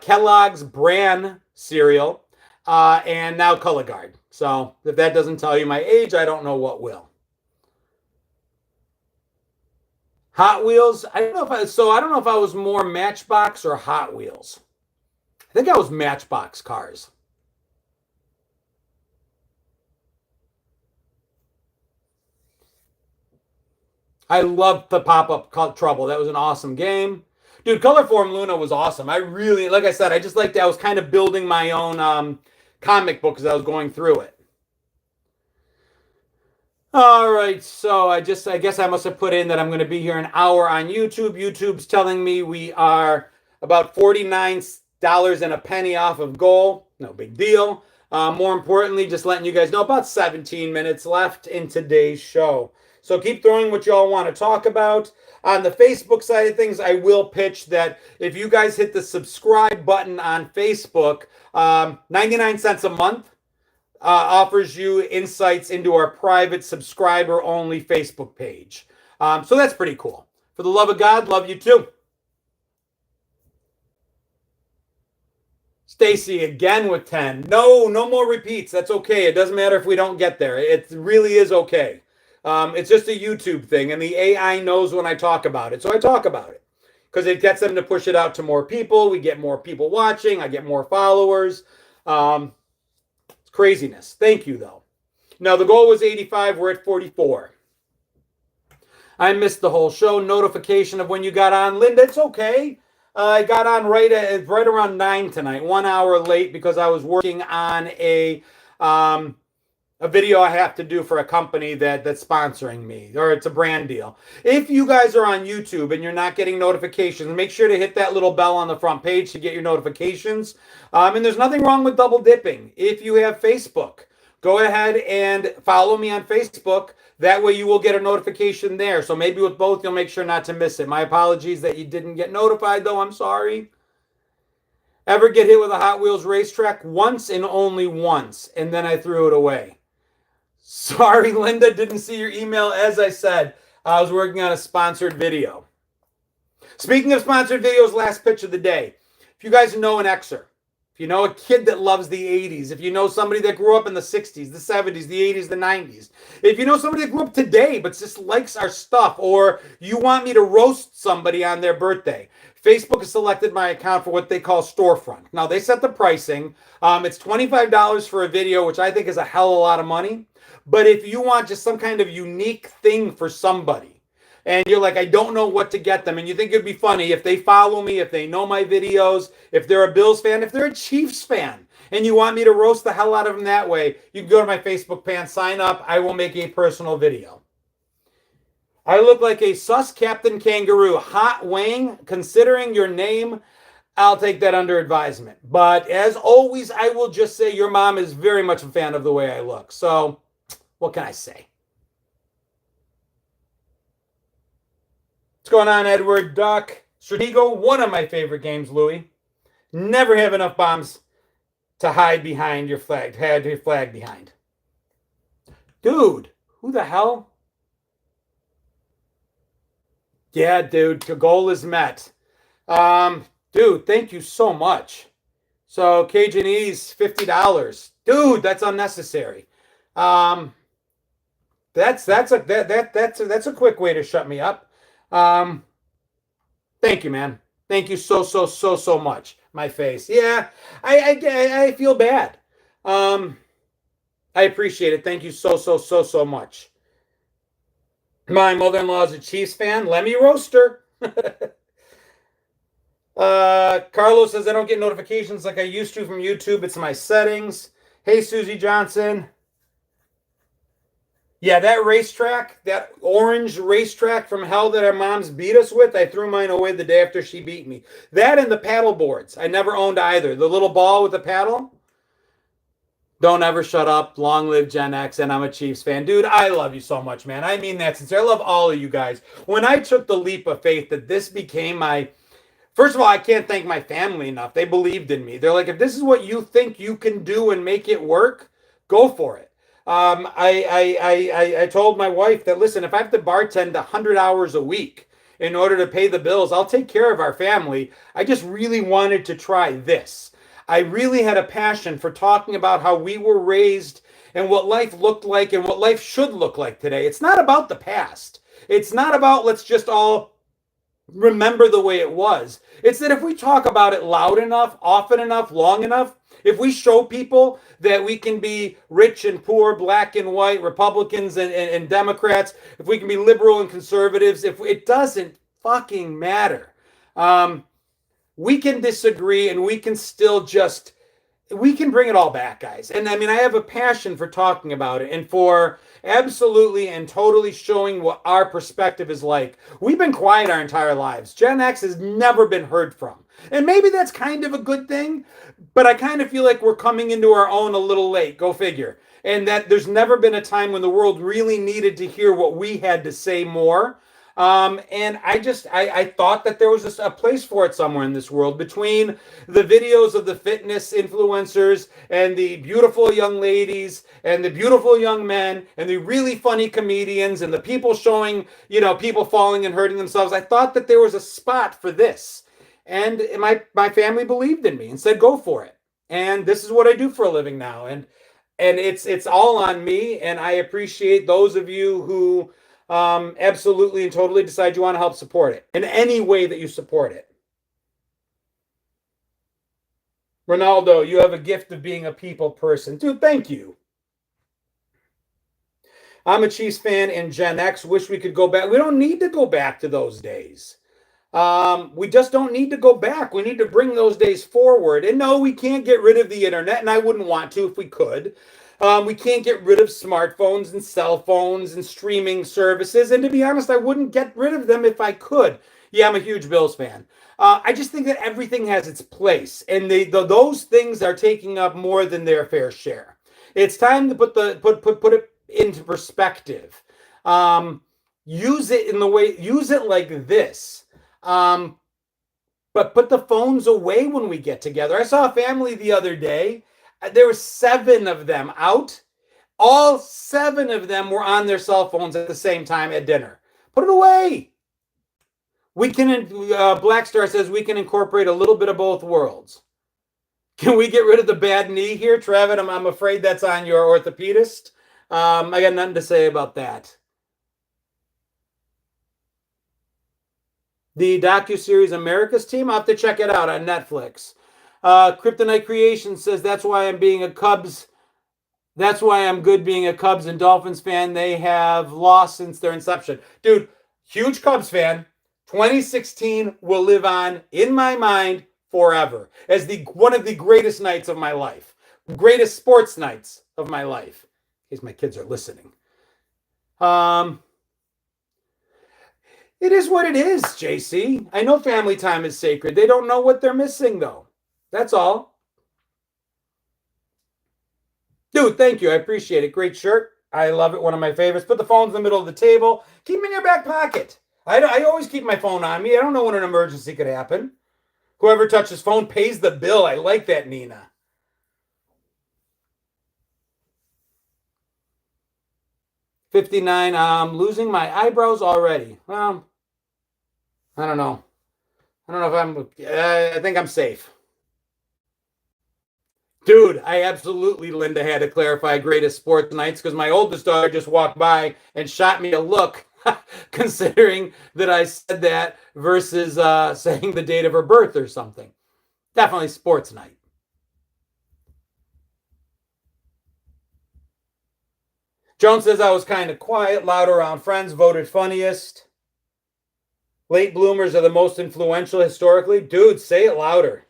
Kellogg's Bran cereal, and now Color Guard. So if that doesn't tell you my age, I don't know what will. Hot Wheels. I don't know if I was more Matchbox or Hot Wheels. I think I was Matchbox cars. I loved the pop-up Trouble. That was an awesome game. Dude, Colorform Luna was awesome. I really, like I said, I just liked it. I was kind of building my own comic book as I was going through it. All right, so I guess I must have put in that I'm going to be here an hour on YouTube. YouTube's telling me we are about $49 and a penny off of goal. No big deal. More importantly, just letting you guys know, about 17 minutes left in today's show. So keep throwing what y'all want to talk about. On the Facebook side of things, I will pitch that if you guys hit the subscribe button on Facebook, 99 cents a month offers you insights into our private subscriber-only Facebook page. So that's pretty cool. For the love of God, love you too. Stacy again with 10. No more repeats. That's okay. It doesn't matter if we don't get there. It really is okay. It's just a YouTube thing, and the AI knows when I talk about it. So I talk about it because it gets them to push it out to more people. We get more people watching. I get more followers. It's craziness. Thank you, though. Now, the goal was 85. We're at 44. I missed the whole show. Notification of when you got on. Linda, it's okay. I got on right around 9 tonight, 1 hour late because I was working on a a video I have to do for a company that's sponsoring me, or it's a brand deal. If you guys are on YouTube and you're not getting notifications, make sure to hit that little bell on the front page to get your notifications. And there's nothing wrong with double dipping. If you have Facebook, go ahead and follow me on Facebook. That way you will get a notification there. So maybe with both, you'll make sure not to miss it. My apologies that you didn't get notified, though. I'm sorry. Ever get hit with a Hot Wheels racetrack? Once and only once, and then I threw it away. Sorry, Linda, didn't see your email. As I said, I was working on a sponsored video. Speaking of sponsored videos, last pitch of the day. If you guys know an Xer, if you know a kid that loves the 80s, if you know somebody that grew up in the 60s, the 70s, the 80s, the 90s, if you know somebody that grew up today but just likes our stuff, or you want me to roast somebody on their birthday, Facebook has selected my account for what they call storefront. Now, they set the pricing. It's $25 for a video, which I think is a hell of a lot of money. But if you want just some kind of unique thing for somebody, and you're like, I don't know what to get them, and you think it'd be funny if they follow me, if they know my videos, if they're a Bills fan, if they're a Chiefs fan, and you want me to roast the hell out of them that way, you can go to my Facebook page, sign up. I will make a personal video. I look like a sus Captain Kangaroo. Hot Wang, considering your name, I'll take that under advisement. But as always, I will just say your mom is very much a fan of the way I look. So what can I say? What's going on, Edward Duck? Stratego, one of my favorite games, Louis. Never have enough bombs to hide behind your flag, hide your flag behind. Dude, who the hell? Yeah, dude, the goal is met. Dude, thank you so much. So Cajun E's $50. Dude, that's unnecessary. That's a quick way to shut me up. Thank you, man. Thank you so much. My face. Yeah, I feel bad. I appreciate it. Thank you so much. My mother-in-law is a Chiefs fan. Let me roast her. Carlos says, I don't get notifications like I used to from YouTube. It's my settings. Hey, Susie Johnson. Yeah, that racetrack, that orange racetrack from hell that our moms beat us with, I threw mine away the day after she beat me. That and the paddle boards. I never owned either. The little ball with the paddle. Don't ever shut up. Long live Gen X, and I'm a Chiefs fan. Dude, I love you so much, man. I mean that sincerely. I love all of you guys. When I took the leap of faith that this became my... First of all, I can't thank my family enough. They believed in me. They're like, if this is what you think you can do and make it work, go for it. I told my wife that, listen, if I have to bartend 100 hours a week in order to pay the bills, I'll take care of our family. I just really wanted to try this. I really had a passion for talking about how we were raised and what life looked like and what life should look like today. It's not about the past. It's not about let's just all remember the way it was. It's that if we talk about it loud enough, often enough, long enough, if we show people that we can be rich and poor, black and white, Republicans and Democrats, if we can be liberal and conservatives, if it doesn't fucking matter. We can disagree and we can still just, we can bring it all back, guys. And I mean, I have a passion for talking about it and for absolutely and totally showing what our perspective is like. We've been quiet our entire lives. Gen X has never been heard from. And maybe that's kind of a good thing, but I kind of feel like we're coming into our own a little late. Go figure. And that there's never been a time when the world really needed to hear what we had to say more. And I thought that there was a place for it somewhere in this world between the videos of the fitness influencers and the beautiful young ladies and the beautiful young men and the really funny comedians and the people showing, people falling and hurting themselves. I thought that there was a spot for this. And my family believed in me and said, go for it. And this is what I do for a living now. And it's all on me. And I appreciate those of you who absolutely and totally decide you want to help support it in any way that you support it. Ronaldo, you have a gift of being a people person. Dude, thank you. I'm a Chiefs fan and Gen X. Wish we could go back. We don't need to go back to those days. We just don't need to go back. We need to bring those days forward. And no, we can't get rid of the internet, and I wouldn't want to if we could. We can't get rid of smartphones and cell phones and streaming services. And to be honest, I wouldn't get rid of them if I could. Yeah, I'm a huge Bills fan. I just think that everything has its place, and those things are taking up more than their fair share. It's time to put it into perspective. Um, use it in the way, use it like this. Um, but put the phones away when we get together. I saw a family the other day. There were 7 of them out. All 7 of them were on their cell phones at the same time at dinner. Put it away. We can, Black Star says we can incorporate a little bit of both worlds. Can we get rid of the bad knee here, Trevin? I'm afraid that's on your orthopedist. I got nothing to say about that. The docuseries America's Team, I'll have to check it out on Netflix. Kryptonite Creation says that's why I'm being a Cubs. That's why I'm good being a Cubs and Dolphins fan. They have lost since their inception. Dude, huge Cubs fan. 2016 will live on in my mind forever as one of the greatest nights of my life, greatest sports nights of my life. In case my kids are listening. It is what it is, JC. I know family time is sacred. They don't know what they're missing, though. That's all. Dude, thank you. I appreciate it. Great shirt. I love it. One of my favorites. Put the phone in the middle of the table. Keep them in your back pocket. I always keep my phone on me. I don't know when an emergency could happen. Whoever touches phone pays the bill. I like that, Nina. $59. I'm losing my eyebrows already. Well, I don't know. I don't know if I think I'm safe. Dude, I absolutely, Linda, had to clarify greatest sports nights because my oldest daughter just walked by and shot me a look, considering that I said that versus saying the date of her birth or something. Definitely sports night. Joan says I was kind of quiet, loud around friends, voted funniest. Late bloomers are the most influential historically. Dude, say it louder.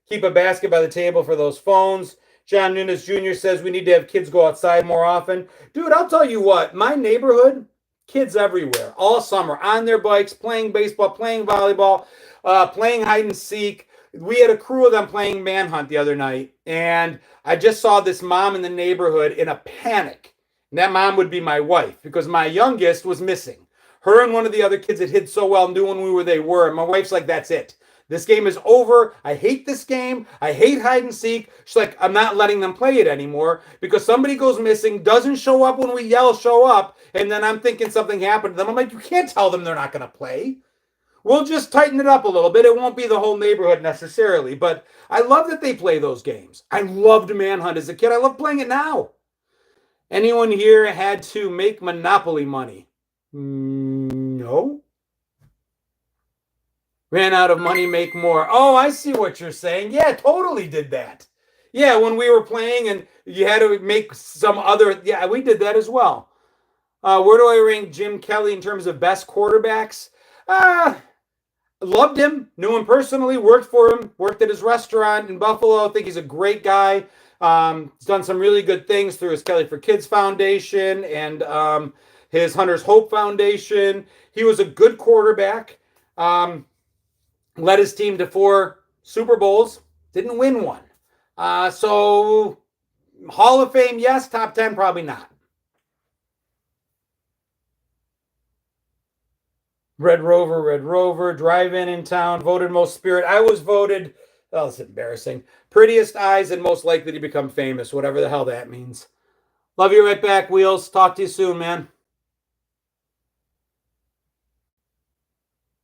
Keep a basket by the table for those phones. John Nunes Jr. says we need to have kids go outside more often. Dude, I'll tell you what, my neighborhood, kids everywhere, all summer, on their bikes, playing baseball, playing volleyball, playing hide and seek. We had a crew of them playing manhunt the other night, and I just saw this mom in the neighborhood in a panic. And that mom would be my wife because my youngest was missing. Her and one of the other kids that hid so well knew when where they were. And my wife's like, that's it. This game is over. I hate this game. I hate hide and seek. She's like, I'm not letting them play it anymore because somebody goes missing, doesn't show up when we yell, show up. And then I'm thinking something happened to them. I'm like, you can't tell them they're not going to play. We'll just tighten it up a little bit. It won't be the whole neighborhood necessarily, but I love that they play those games. I loved Manhunt as a kid. I love playing it now. Anyone here had to make Monopoly money? No. Ran out of money, make more. Oh, I see what you're saying. Yeah, totally did that. Yeah, when we were playing and you had to make some other, yeah, we did that as well. Where do I rank Jim Kelly in terms of best quarterbacks? Loved him, knew him personally, worked for him, worked at his restaurant in Buffalo. I think he's a great guy. He's done some really good things through his Kelly for Kids Foundation and his Hunter's Hope Foundation. He was a good quarterback. Led his team to 4 Super Bowls. Didn't win one. So Hall of Fame, yes. Top 10, probably not. Red Rover, drive-in in town, voted most spirit. I was voted, oh, it's embarrassing. Prettiest eyes and most likely to become famous, whatever the hell that means. Love you right back, Wheels. Talk to you soon, man.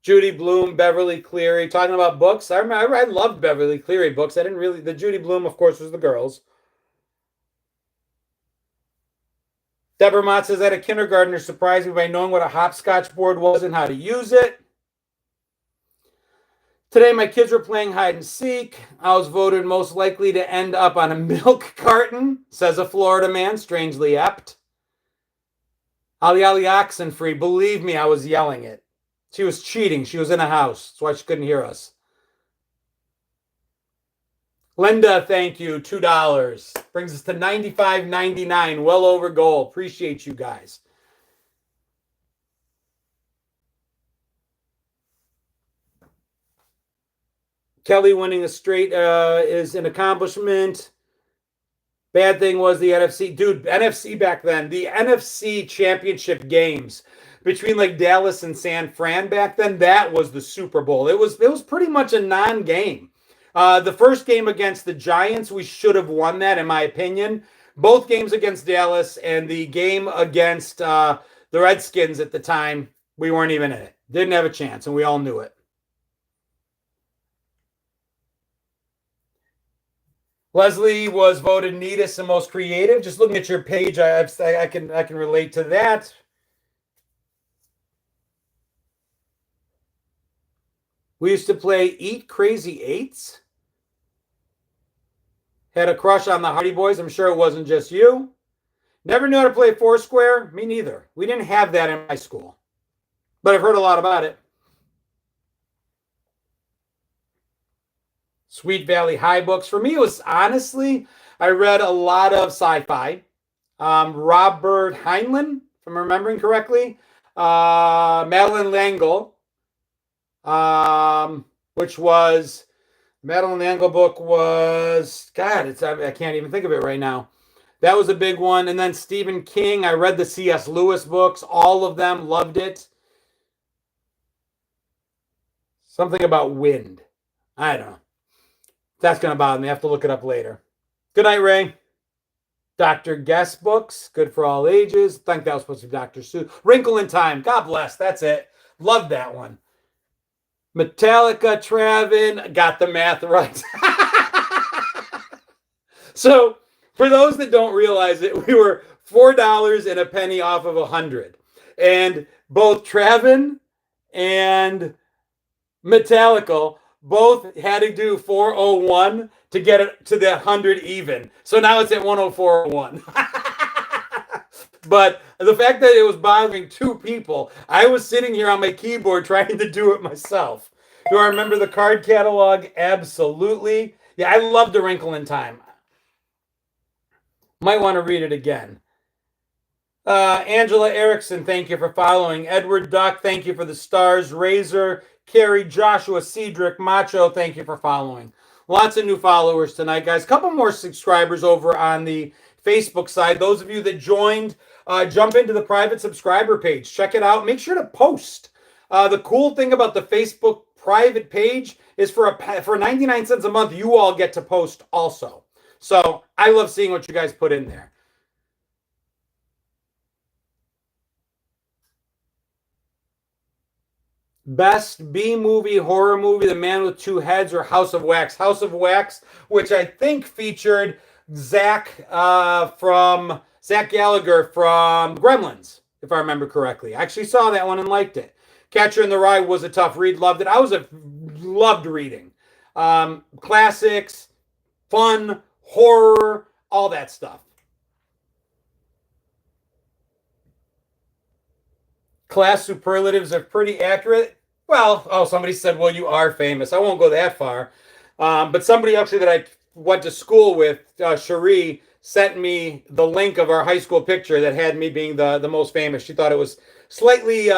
Judy Blume, Beverly Cleary, talking about books. I remember I loved Beverly Cleary books. I didn't really, the Judy Blume, of course, was the girls. Deborah Mott says, that a kindergartner surprised me by knowing what a hopscotch board was and how to use it. Today, my kids were playing hide and seek. I was voted most likely to end up on a milk carton, says a Florida man, strangely apt. Ali Oxenfree, believe me, I was yelling it. She was cheating. She was in a house. That's why she couldn't hear us. Linda, thank you. $2 brings us to $95.99. Well over goal. Appreciate you guys. Kelly winning a straight is an accomplishment. Bad thing was the NFC. Dude, NFC back then, the NFC championship games between like Dallas and San Fran back then, that was the Super Bowl. It was pretty much a non-game. The first game against the Giants, we should have won that, in my opinion. Both games against Dallas and the game against the Redskins at the time, we weren't even in it. Didn't have a chance, and we all knew it. Leslie was voted neatest and most creative. Just looking at your page, I can relate to that. We used to play Eat Crazy Eights. Had a crush on the Hardy Boys. I'm sure it wasn't just you. Never knew how to play Foursquare. Me neither. We didn't have that in my school, but I've heard a lot about it. Sweet Valley High books. For me, it was honestly, I read a lot of sci-fi. Robert Heinlein, if I'm remembering correctly. Madeline L'Engle, which was, Madeline L'Engle book was, God, I can't even think of it right now. That was a big one. And then Stephen King, I read the C.S. Lewis books, all of them, loved it. Something about wind. I don't know. That's going to bother me. I have to look it up later. Good night, Ray. Dr. Guest books, good for all ages. I think that was supposed to be Dr. Seuss. Wrinkle in Time. God bless. That's it. Love that one. Metallica, Travin. Got the math right. So, for those that don't realize it, we were $4 and a penny off of 100. And both Travin and Metallica both had to do 401 to get it to the 100 even. So now it's at 104.01. But the fact that it was bothering two people, I was sitting here on my keyboard trying to do it myself. Do I remember the card catalog? Absolutely. Yeah, I love The Wrinkle in Time. Might want to read it again. Angela Erickson, thank you for following. Edward Duck, thank you for the stars. Razor, Carrie, Joshua, Cedric, Macho, thank you for following. Lots of new followers tonight, guys. Couple more subscribers over on the Facebook side. Those of you that joined, jump into the private subscriber page. Check it out. Make sure to post. The cool thing about the Facebook private page is for 99 cents a month, you all get to post also. So I love seeing what you guys put in there. Best B movie, horror movie, The Man with Two Heads, or House of Wax? House of Wax, which I think featured Zach Gallagher from Gremlins, if I remember correctly. I actually saw that one and liked it. Catcher in the Rye was a tough read, loved it. Loved reading. Classics, fun, horror, all that stuff. Class superlatives are pretty accurate. Well, somebody said, well, you are famous. I won't go that far. But somebody actually that I went to school with, Cherie, sent me the link of our high school picture that had me being the most famous. She thought it was slightly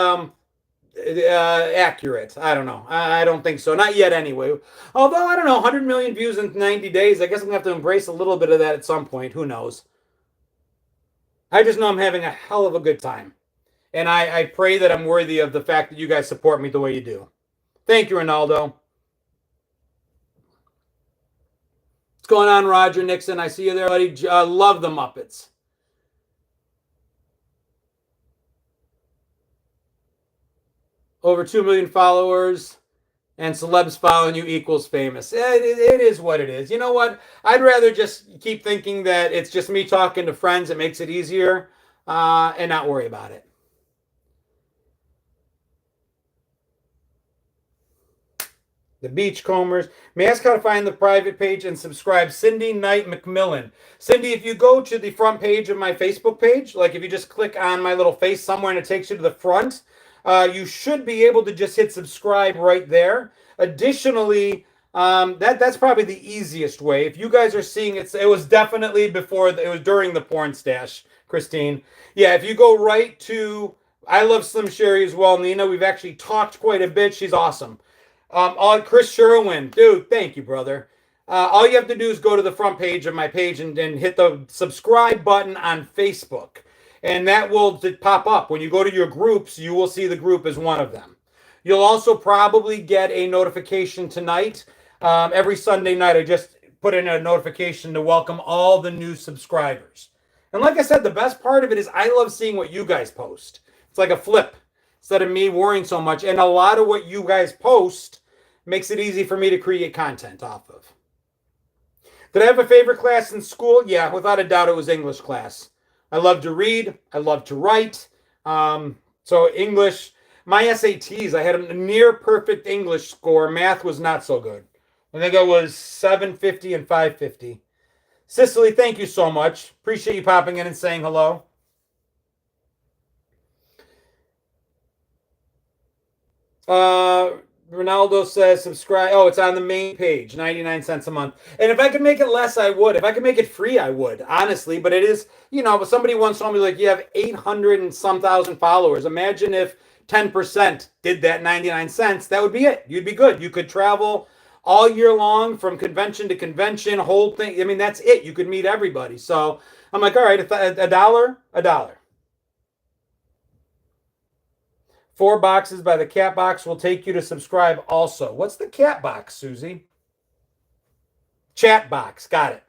accurate. I don't know. I don't think so. Not yet anyway. Although, I don't know, 100 million views in 90 days. I guess I'm going to have to embrace a little bit of that at some point. Who knows? I just know I'm having a hell of a good time. And I pray that I'm worthy of the fact that you guys support me the way you do. Thank you, Ronaldo. What's going on, Roger Nixon? I see you there, buddy. Love the Muppets. Over 2 million followers and celebs following you equals famous. It is what it is. You know what? I'd rather just keep thinking that it's just me talking to friends. It makes it easier and not worry about it. The Beachcombers. May I ask how to find the private page and subscribe? Cindy Knight McMillan. Cindy, if you go to the front page of my Facebook page, like if you just click on my little face somewhere and it takes you to the front, you should be able to just hit subscribe right there. Additionally, That's probably the easiest way. If you guys are seeing it was definitely it was during the porn stash, Christine. Yeah, if you go right to I love Slim Sherry as well, Nina. We've actually talked quite a bit. She's awesome. All Chris Sherwin, dude, thank you, brother. All you have to do is go to the front page of my page and hit the subscribe button on Facebook, and that will pop up. When you go to your groups, you will see the group as one of them. You'll also probably get a notification tonight. Every Sunday night, I just put in a notification to welcome all the new subscribers. And like I said, the best part of it is I love seeing what you guys post. It's like a flip instead of me worrying so much. And a lot of what you guys post makes it easy for me to create content off of. Did I have a favorite class in school? Yeah, without a doubt, it was English class. I love to read. I love to write. So English, my SATs, I had a near perfect English score. Math was not so good. I think it was 750 and 550. Cicely, thank you so much. Appreciate you popping in and saying hello. Ronaldo says subscribe. Oh, it's on the main page, 99 cents a month. And if I could make it less, I would. If I could make it free, I would, honestly. But it is, somebody once told me, like, you have 800 and some thousand followers. Imagine if 10% did that 99 cents. That would be it. You'd be good. You could travel all year long from convention to convention, whole thing. I mean, that's it. You could meet everybody. So I'm like, all right, a dollar, a dollar. 4 boxes by the cat box will take you to subscribe also. What's the cat box, Susie? Chat box. Got it.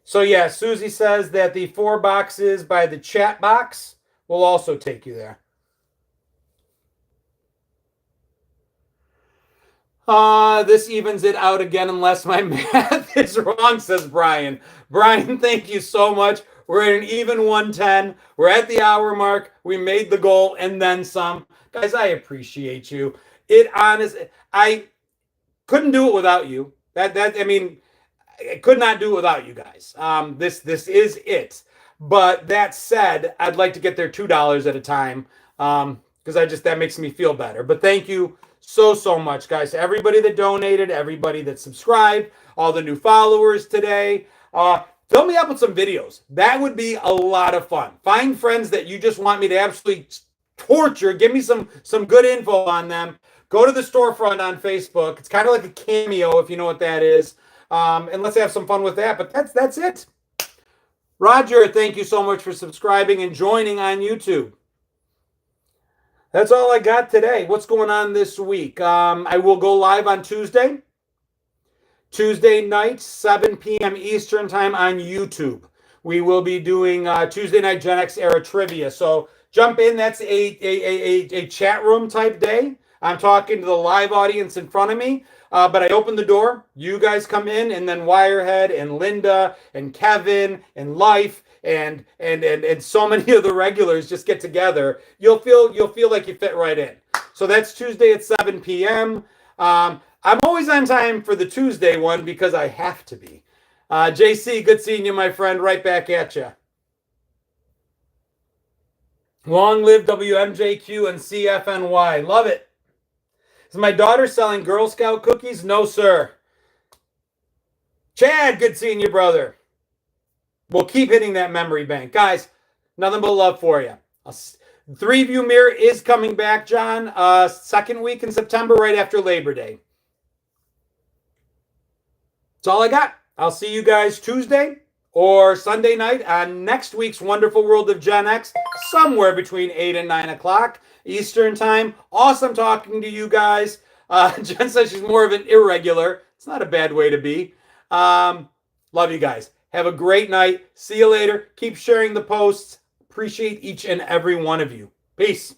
So yeah, Susie says that the 4 boxes by the chat box will also take you there. This evens it out again unless my math is wrong, says Brian. Brian, thank you so much. We're at an even 110. We're at the hour mark. We made the goal and then some. Guys, I appreciate you. I couldn't do it without you. I could not do it without you guys. This is it. But that said, I'd like to get there $2 at a time. Because that makes me feel better. But thank you so much, guys. Everybody that donated, everybody that subscribed, all the new followers today. Fill me up with some videos. That would be a lot of fun. Find friends that you just want me to absolutely torture. Give me some good info on them. Go to the storefront on Facebook. It's kind of like a Cameo, if you know what that is. And let's have some fun with that. But that's it. Roger, thank you so much for subscribing and joining on YouTube. That's all I got today. What's going on this week? I will go live on Tuesday. Tuesday night, 7 p.m. Eastern time on YouTube. We will be doing Tuesday night Gen X era trivia. So jump in. That's a chat room type day. I'm talking to the live audience in front of me. But I open the door. You guys come in, and then Wirehead and Linda and Kevin and Life and so many of the regulars just get together. You'll feel like you fit right in. So that's Tuesday at 7 p.m. I'm always on time for the Tuesday one because I have to be. JC, good seeing you, my friend. Right back at you. Long live WMJQ and CFNY. Love it. Is my daughter selling Girl Scout cookies? No, sir. Chad, good seeing you, brother. We'll keep hitting that memory bank. Guys, nothing but love for you. 3-View Mirror is coming back, John. Second week in September, right after Labor Day. That's all I got. I'll see you guys Tuesday or Sunday night on next week's Wonderful World of Gen X, somewhere between 8 and 9 o'clock Eastern time. Awesome talking to you guys. Jen says she's more of an irregular. It's not a bad way to be. Love you guys. Have a great night. See you later. Keep sharing the posts. Appreciate each and every one of you. Peace.